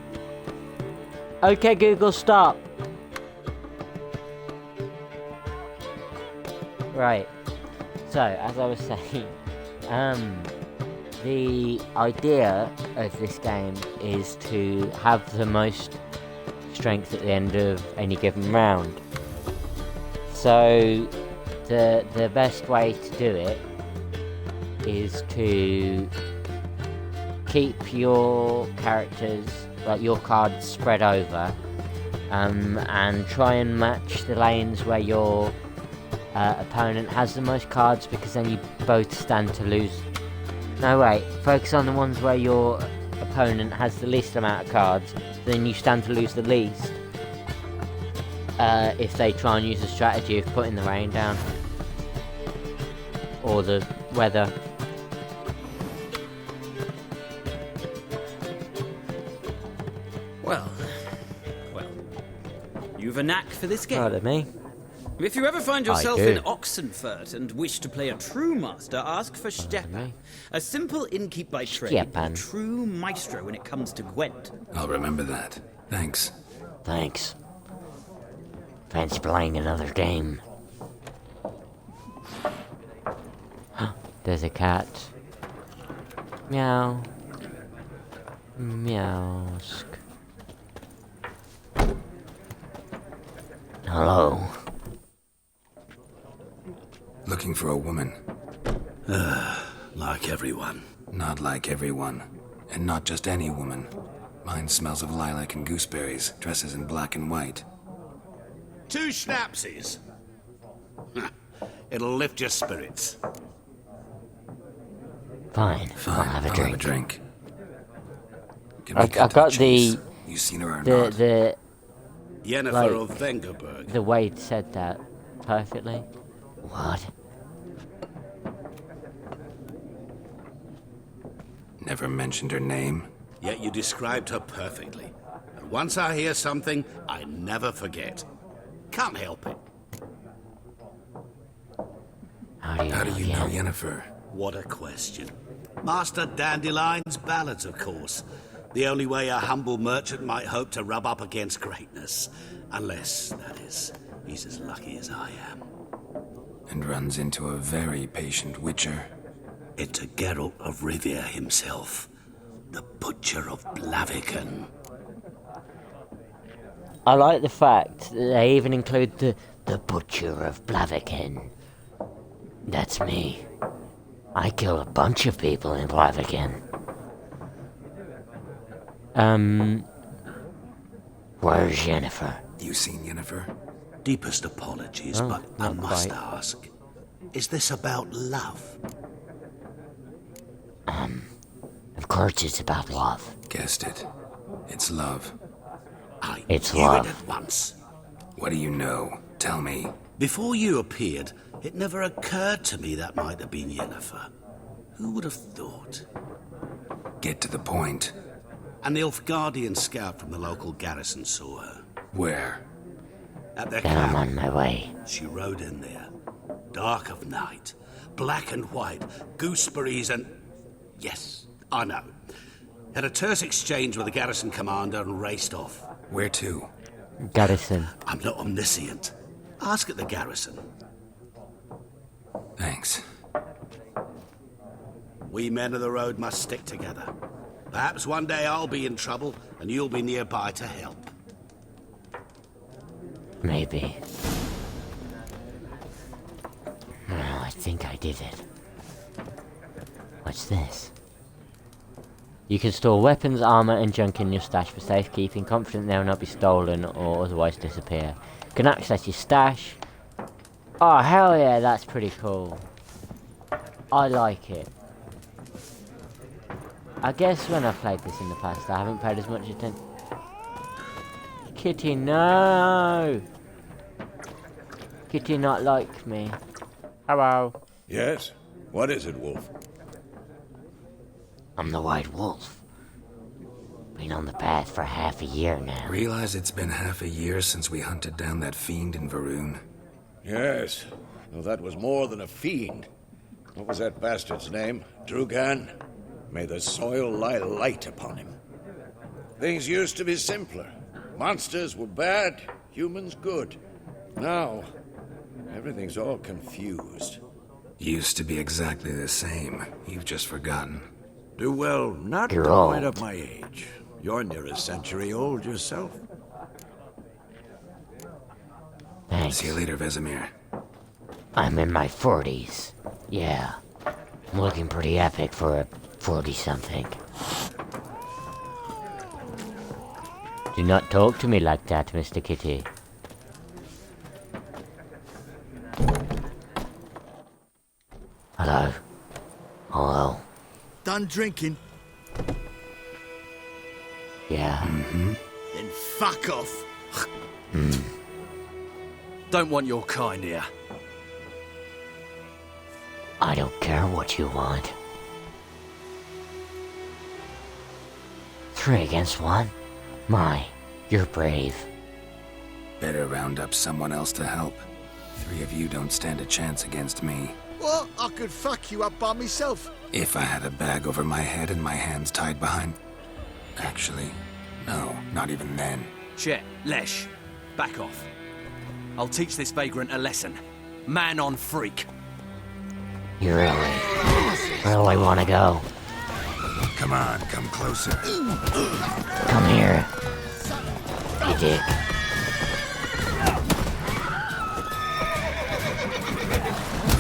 Okay, Google, stop! Right. So, as I was saying, the idea of this game is to have the most strength at the end of any given round. So, the best way to do it is to keep your characters, like your cards, spread over, and try and match the lanes where your opponent has the most cards, because then you both stand to lose. No, wait, focus on the ones where your opponent has the least amount of cards, then you stand to lose the least. If they try and use the strategy of putting the rain down, or the weather. Well, you've a knack for this game. Pardon me. If you ever find yourself in Oxenfurt and wish to play a true master, ask for Stepan. A simple innkeep by trade, a true maestro when it comes to Gwent. I'll remember that. Thanks. Thanks. Fancy playing another game. There's a cat. Meow. Meowsk. Hello. Looking for a woman. Like everyone. Not like everyone. And not just any woman. Mine smells of lilac and gooseberries, dresses in black and white. 2 schnapsies. It'll lift your spirits. Fine. I'll have a drink. drink. I got the... You seen her or not? The Yennefer like, of Vengerberg. the way it said that perfectly. What? Never mentioned her name. Yet you described her perfectly. And once I hear something, I never forget. Can't help it. How do you know Yennefer? What a question. Master Dandelion's ballads, of course. The only way a humble merchant might hope to rub up against greatness. Unless, that is, he he's as lucky as I am. And runs into a very patient witcher. It's a Geralt of Rivia himself, the Butcher of Blaviken. I like the fact that they even include the Butcher of Blaviken. That's me. I kill a bunch of people in Blaviken. Where's Yennefer? You seen Yennefer? Deepest apologies, but I must ask. Is this about love? Of course it's about love. Guessed it. It's love. It's knew love. it at once. What do you know? Tell me. Before you appeared, it never occurred to me that might have been Yennefer. Who would have thought? Get to the point. An Nilfgaardian scout from the local garrison saw her. Where? At their Then I'm camp. on my way. She rode in there. Dark of night. Black and white. Gooseberries and... Yes, I know. Had a terse exchange with the garrison commander and raced off. Where to? Garrison. I'm not omniscient. Ask at the garrison. Thanks. We men of the road must stick together. Perhaps one day I'll be in trouble and you'll be nearby to help. Maybe. Well, I think I did it. What's this? You can store weapons, armor, and junk in your stash for safekeeping, confident they will not be stolen or otherwise disappear. You can access your stash. Oh, hell yeah, that's pretty cool. I like it. I guess when I've played this in the past, I haven't paid as much attention. Kitty, no! Kitty not like me. Hello. Yes? What is it, Wolf? I'm the White Wolf. Been on the path for half a year now. Realize it's been half a year since we hunted down that fiend in Varun. Yes. Well, that was more than a fiend. What was that bastard's name? Drugan? May the soil lie light upon him. Things used to be simpler. Monsters were bad, humans good. Now, everything's all confused. Used to be exactly the same. You've just forgotten. Do well not You're to old. point up my age. You're near a century old yourself. Thanks. See you later, Vesemir. I'm in my 40s. Yeah. I'm looking pretty epic for a 40-something. Do not talk to me like that, Mr. Kitty. Hello. Hello. Done drinking? Yeah. Then fuck off. Don't want your kind here. I don't care what you want. 3 against 1? My, you're brave. Better round up someone else to help. 3 of you don't stand a chance against me. What? I could fuck you up by myself. If I had a bag over my head and my hands tied behind... Actually, no, not even then. Chet, Lesh, back off. I'll teach this vagrant a lesson. Man on freak. You really want to go? Come on, come closer. Come here, you dick.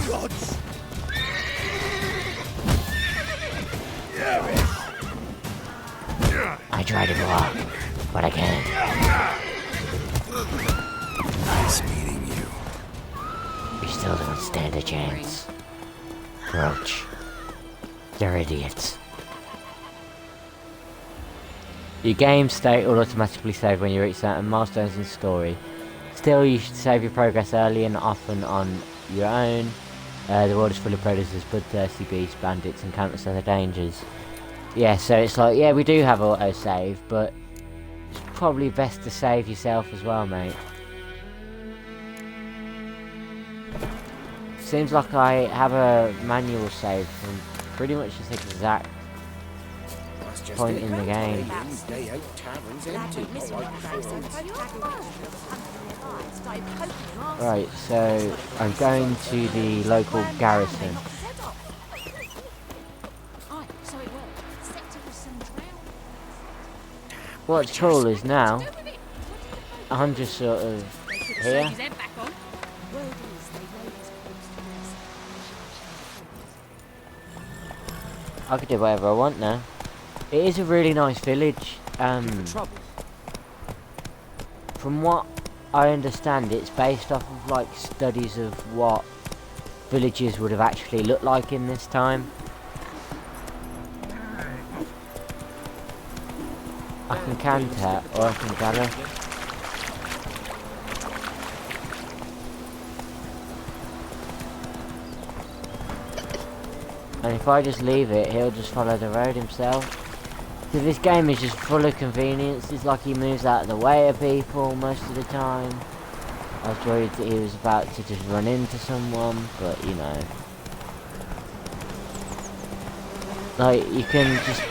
Gods! I tried to block, but I can't. Nice meeting you. You still don't stand a chance. Roach. They're idiots. Your game state will automatically save when you reach certain milestones in the story. Still, you should save your progress early and often on your own. The world is full of predators, bloodthirsty beasts, bandits, and countless other dangers. Yeah, so it's like, yeah, we do have auto-save, but it's probably best to save yourself as well, mate. Seems like I have a manual save from pretty much this exact point in the game. Right, so I'm going to the local garrison. What's cool is now, I'm just sort of here. I could do whatever I want now. It is a really nice village. From what I understand, it's based off of like studies of what villages would have actually looked like in this time. I can canter or I can gather. And if I just leave it, he'll just follow the road himself. So this game is just full of convenience. It's like he moves out of the way of people most of the time. I was worried that he was about to just run into someone, but you know. Like, you can just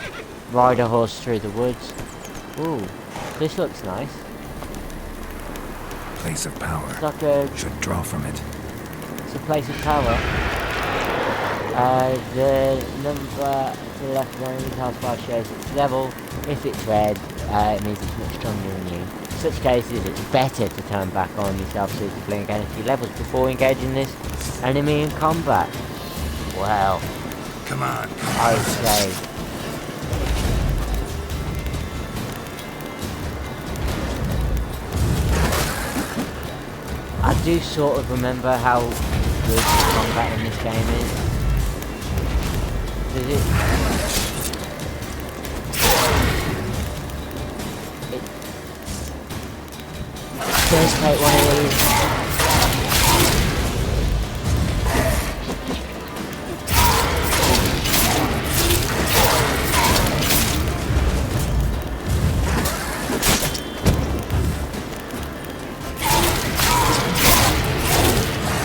ride a horse through the woods. Ooh, this looks nice. Place of power. It's like a... Should draw from it. It's a place of power. The number to the left of the enemy taskbar shows its level. If it's red, it means it's much stronger than you. In such cases, it's better to turn back on yourself suitably and gain a few levels before engaging this enemy in combat. Well, come on. I would say. I do sort of remember how good combat in this game is. Does it does take one of these.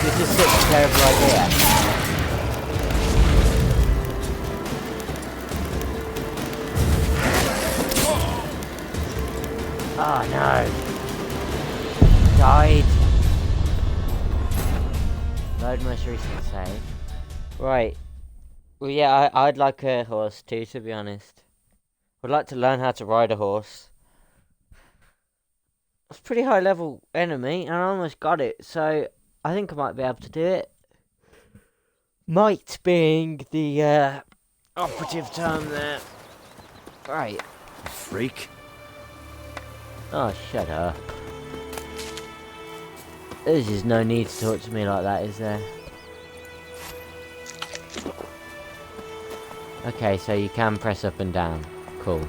This is such a terrible idea. Oh no. Died. Load most recent save. Right. Well, yeah, I'd like a horse too, to be honest. I'd like to learn how to ride a horse. It's a pretty high level enemy, and I almost got it, so I think I might be able to do it. Might being the operative term there. Right. Freak. Oh, shut up. There's just no need to talk to me like that, is there? Okay, so you can press up and down. Cool.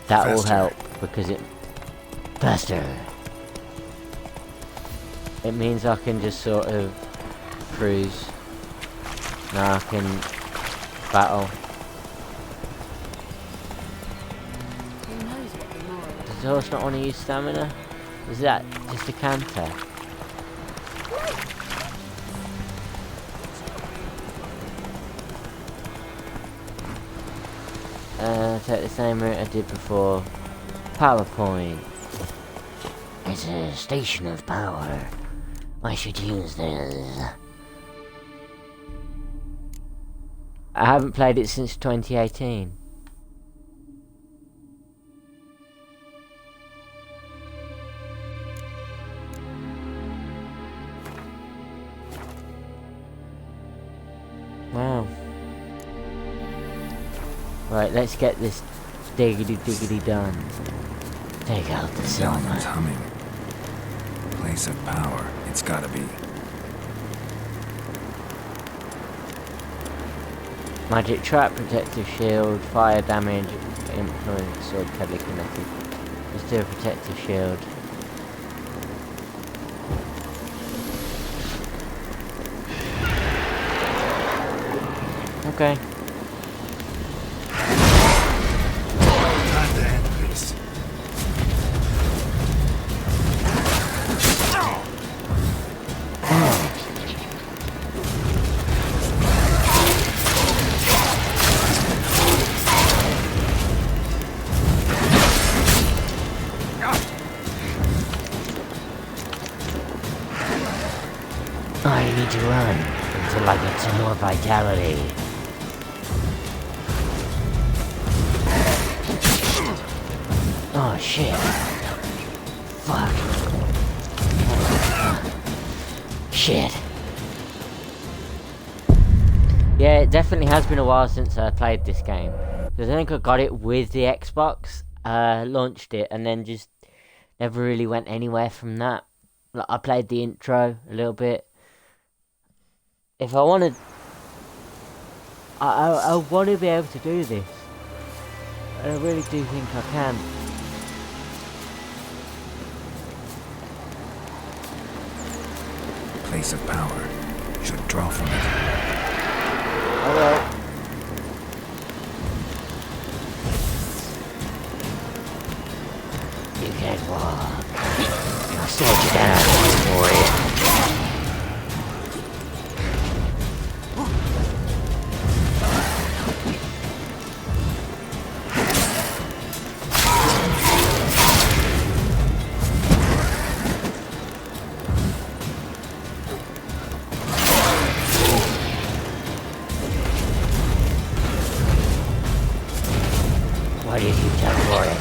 That will help, because it... Faster! It means I can just sort of cruise. Now I can battle. Does the horse not want to use stamina? Is that just a canter? Take the same route I did before. PowerPoint. It's a station of power. I should use this. I haven't played it since 2018. Wow. Right, let's get this diggity done. Take out the silver. Someone's humming. Place of power. It's gotta be. Magic trap, protective shield, fire damage, influence, or telekinetic. Let's do a protective shield. Okay. Time to end this. I need to run until I get some more vitality. Oh shit. Fuck. Shit. Yeah, it definitely has been a while since I played this game. Because I think I got it with the Xbox, launched it, and then just never really went anywhere from that. Like, I played the intro a little bit. If I wanted... I want to be able to do this. And I really do think I can. Place of power. Should draw from it. Hello. You can't walk. I'll slow you down for you. Why do you keep that for it?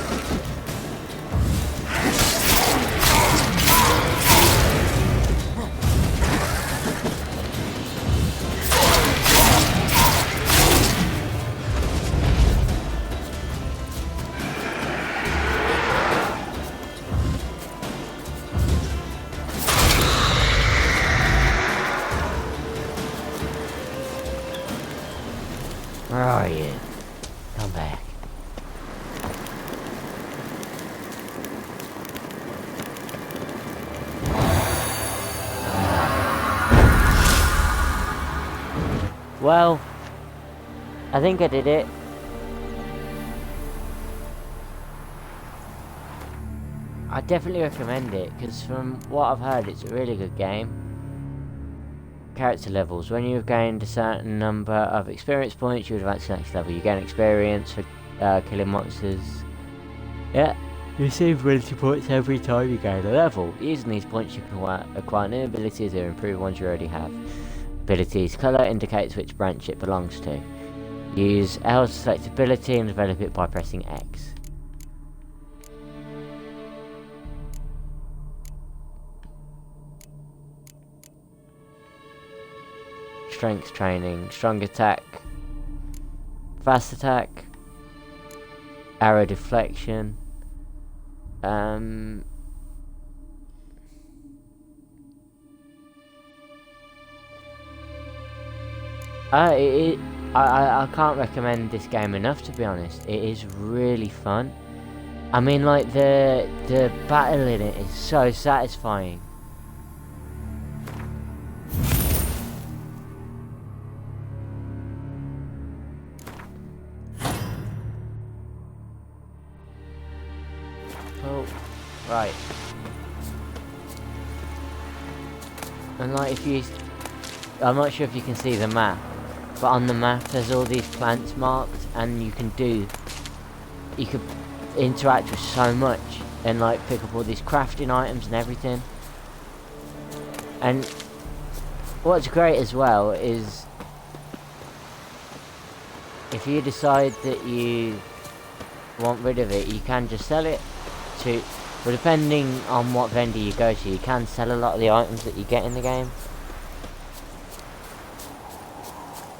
Where are you? Come back. Well, I think I did it. I definitely recommend it, because from what I've heard, it's a really good game. Character levels. When you've gained a certain number of experience points, you advance to the next level. You gain experience for killing monsters. Yeah, you receive ability points every time you gain a level. Using these points, you can acquire new abilities or improve ones you already have. Abilities. Colour indicates which branch it belongs to. Use L to select ability and develop it by pressing X. Strength training. Strong attack. Fast attack. Arrow deflection. I can't recommend this game enough, to be honest. It is really fun. I mean, like, the battle in it is so satisfying. Oh, right. And like, if you... I'm not sure if you can see the map, but on the map there's all these plants marked, and you could interact with so much, and like pick up all these crafting items and everything. And what's great as well is, if you decide that you want rid of it, you can just sell it to, well, depending on what vendor you go to, you can sell a lot of the items that you get in the game.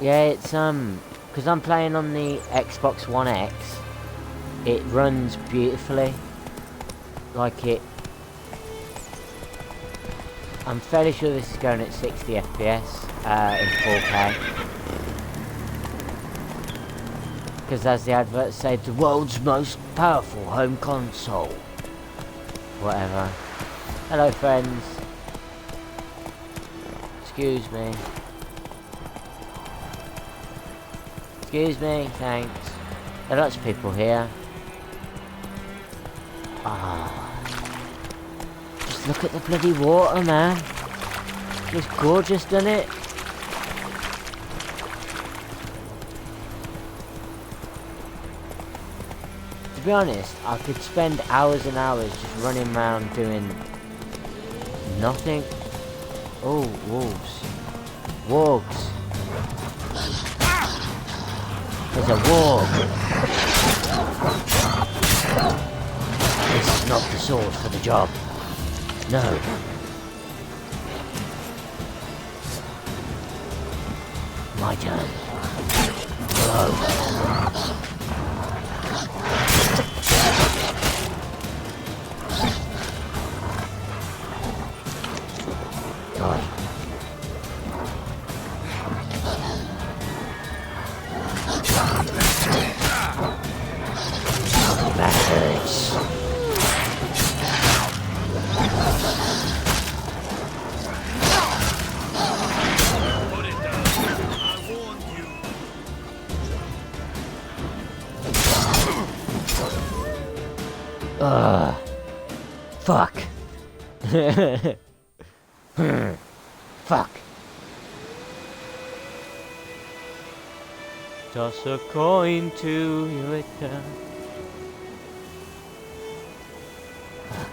Yeah, it's because I'm playing on the Xbox One X, it runs beautifully. Like, I'm fairly sure this is going at 60 FPS in 4K. Because as the adverts say, the world's most powerful home console. Whatever. Hello, friends. Excuse me. Excuse me, thanks. There are lots of people here. Just look at the bloody water, man. It's gorgeous, doesn't it? To be honest, I could spend hours and hours just running around doing nothing. Oh, wolves. Wolves. There's a warg. This is not the sword for the job. No. My turn. Hello. God. That hurts. Fuck. Fuck. Toss a coin to your return. Fuck.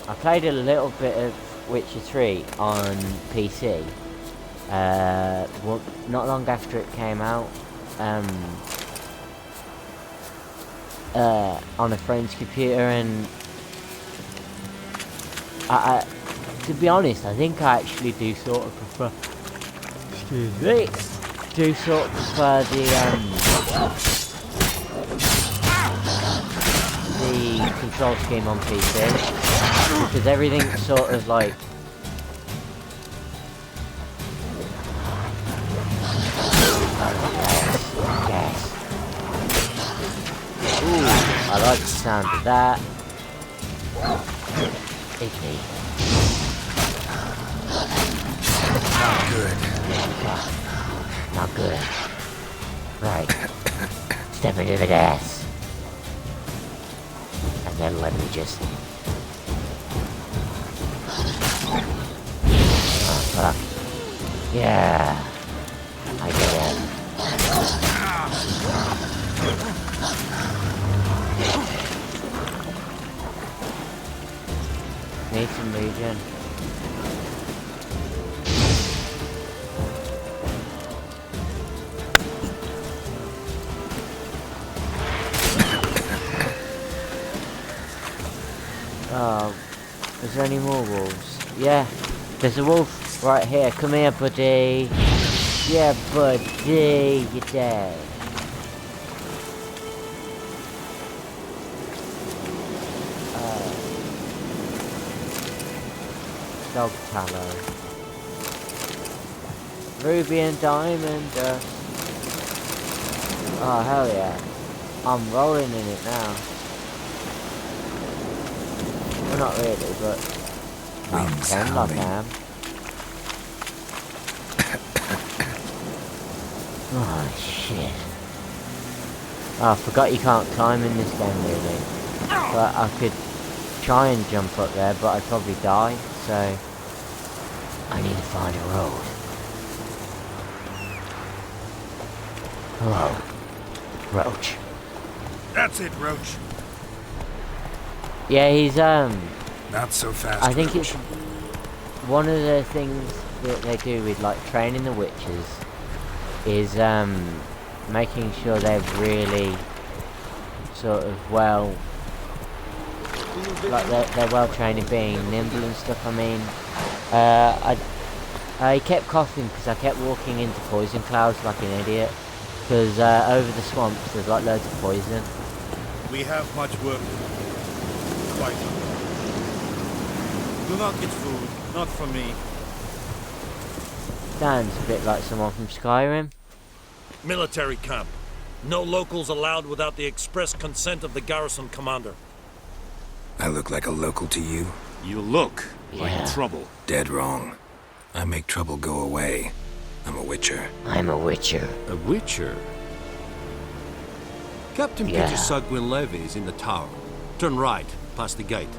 I played a little bit of Witcher 3 on PC. Not long after it came out, on a friend's computer, and I to be honest, I think I actually do sort of prefer. Excuse me. Do sort of prefer the control scheme on PC, because everything's sort of like. I like the sound of that. Icky. Not good. Not good. Right. Step into the gas. And then let me just... Oh, fuck. Yeah. I get it. Need some regen. Oh, is there any more wolves? Yeah, there's a wolf right here. Come here, buddy. Yeah, buddy, you're dead. Dog tallow. Ruby and diamond dust. Oh, hell yeah. I'm rolling in it now. Well, not really, but I pretend like I am. Oh, shit. Oh, I forgot you can't climb in this game, really. But I could try and jump up there, but I'd probably die. So, I need to find a road. Hello, Roach. That's it, Roach. Yeah, he's, Not so fast, I think Roach. it's one of the things that they do with, like, training the witches is, making sure they're really sort of well... Like they're well trained in being nimble and stuff. I mean, I kept coughing because I kept walking into poison clouds like an idiot. Because over the swamps there's like loads of poison. We have much work. Quite. Do not get food, not from me. Sounds a bit like someone from Skyrim. Military camp. No locals allowed without the express consent of the garrison commander. I look like a local to you? You look like trouble. Dead wrong. I make trouble go away. I'm a witcher. I'm a witcher. A witcher? Captain Peter Sugwin Levy is in the tower. Turn right, past the gate.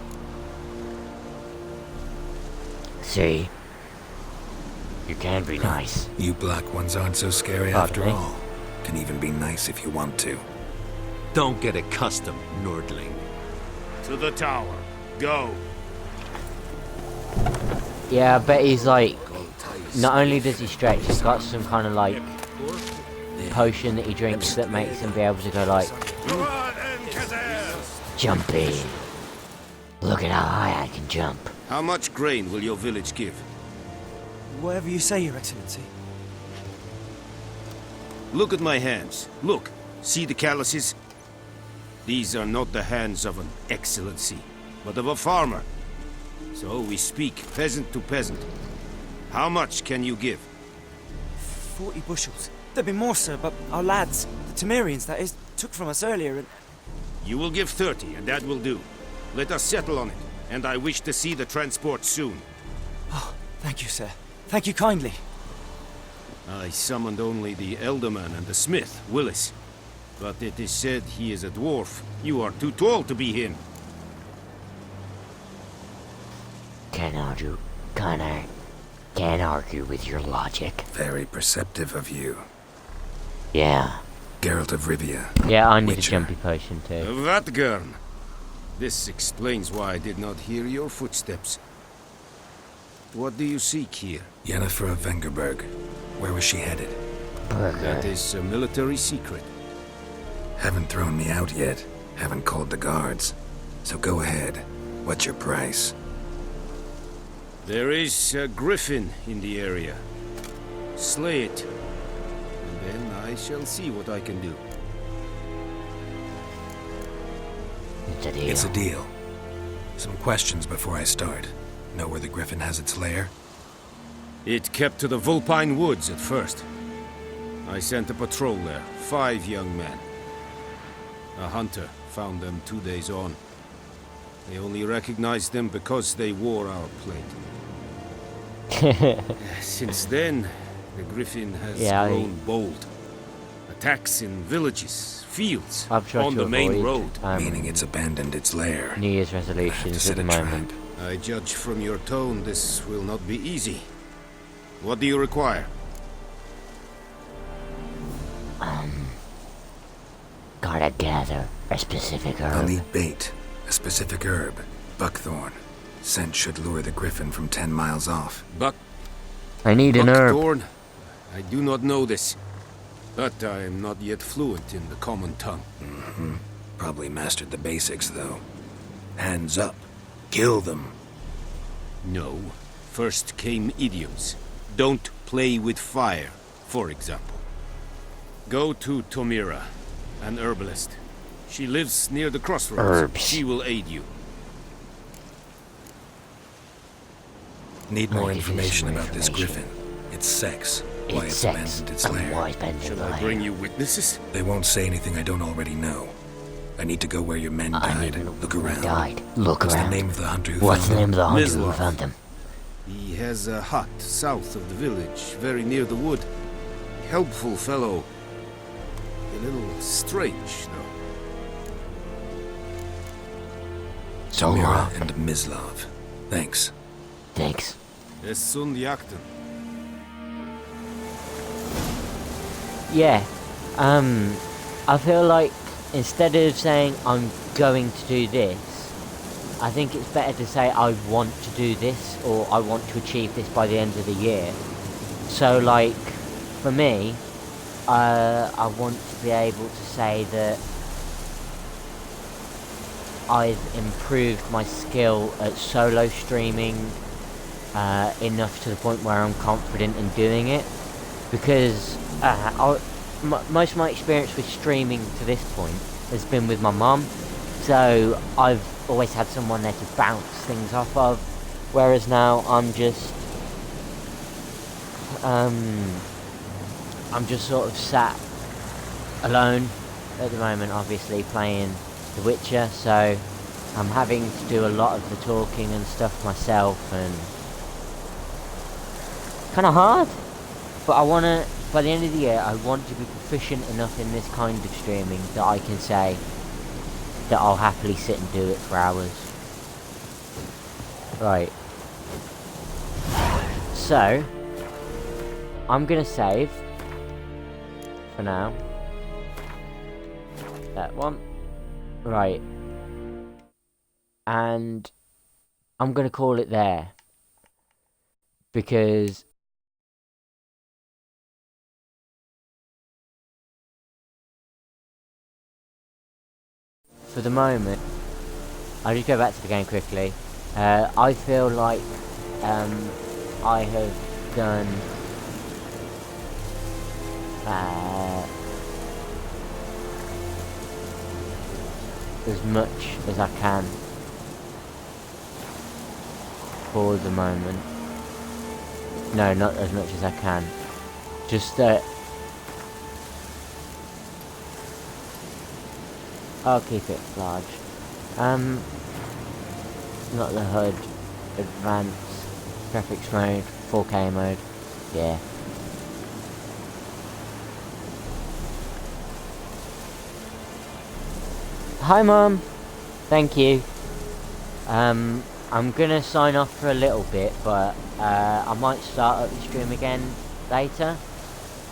See? You can be nice. You black ones aren't so scary Pardon after me? all. Can even be nice if you want to. Don't get accustomed, Nordling. To the tower. Go. Yeah, I bet he's like, not only does he stretch, he's got some kind of like potion that he drinks that makes him be able to go like jumpy. Look at how high I can jump. How much grain will your village give? Whatever you say, Your Excellency. Look at my hands. Look. See the calluses? These are not the hands of an excellency, but of a farmer. So we speak peasant to peasant. How much can you give? 40 bushels. There'd be more, sir, but our lads, the Temerians, that is, took from us earlier and... You will give 30, and that will do. Let us settle on it, and I wish to see the transport soon. Oh, thank you, sir. Thank you kindly. I summoned only the Elderman and the smith, Willis. But it is said he is a dwarf. You are too tall to be him. Can't argue with your logic. Very perceptive of you. Yeah. Geralt of Rivia. Yeah, I need Witcher. a jumpy potion too. Vatgern. This explains why I did not hear your footsteps. What do you seek here? Yennefer of Vengerberg. Where was she headed? That is a military secret. Haven't thrown me out yet. Haven't called the guards. So go ahead. What's your price? There is a griffin in the area. Slay it. And then I shall see what I can do. It's a deal. It's a deal. Some questions before I start. Know where the griffin has its lair? It kept to the Vulpine Woods at first. I sent a patrol there, 5 young men. A hunter found them 2 days on. They only recognized them because they wore our plate. Since then, the griffin has grown bold. Attacks in villages, fields, on the main road. Meaning it's abandoned its lair. New Year's resolutions at the moment. I judge from your tone this will not be easy. What do you require? Gotta gather a specific herb. I'll need bait. A specific herb. Buckthorn. Scent should lure the griffin from 10 miles off. I need an herb. Buckthorn? I do not know this. But I am not yet fluent in the common tongue. Mm-hmm. Probably mastered the basics, though. Hands up. Kill them. No. First came idioms. Don't play with fire, for example. Go to Tomira, an herbalist. She lives near the crossroads. Herbs. She will aid you. Need more information about this griffin. Its sex. Why it's abandoned its lair. Shall I bring you witnesses? They won't say anything I don't already know. I need to go where your men died. Look around. What's the name of the hunter who What's the found name of the hunter who Mislav. found them? He has a hut south of the village, very near the wood. Helpful fellow. A little strange, though. Tomira and Mislav. Thanks. Thanks. Es sunt jakten. Yeah. I feel like instead of saying I'm going to do this, I think it's better to say I want to do this or I want to achieve this by the end of the year. So like, for me, I want to be able to say that I've improved my skill at solo streaming enough to the point where I'm confident in doing it, because most of my experience with streaming to this point has been with my mum, so I've always had someone there to bounce things off of, whereas now I'm just sort of sat alone at the moment, obviously playing The Witcher, so I'm having to do a lot of the talking and stuff myself, and kind of hard, but I want to, by the end of the year, I want to be proficient enough in this kind of streaming that I can say that I'll happily sit and do it for hours. Right. So, I'm going to save for now. that one. Right. And I'm going to call it there. Because for the moment, I'll just go back to the game quickly. I feel like I have done as much as I can for the moment. No, not as much as I can. Just that I'll keep it large. Not the HUD, advanced, graphics mode, 4K mode, yeah. Hi Mum, thank you. I'm gonna sign off for a little bit, but I might start up the stream again later.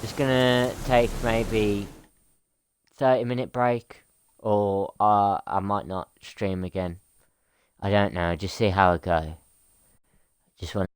Just gonna take maybe 30-minute break, or I might not stream again. I don't know, just see how I go. Just want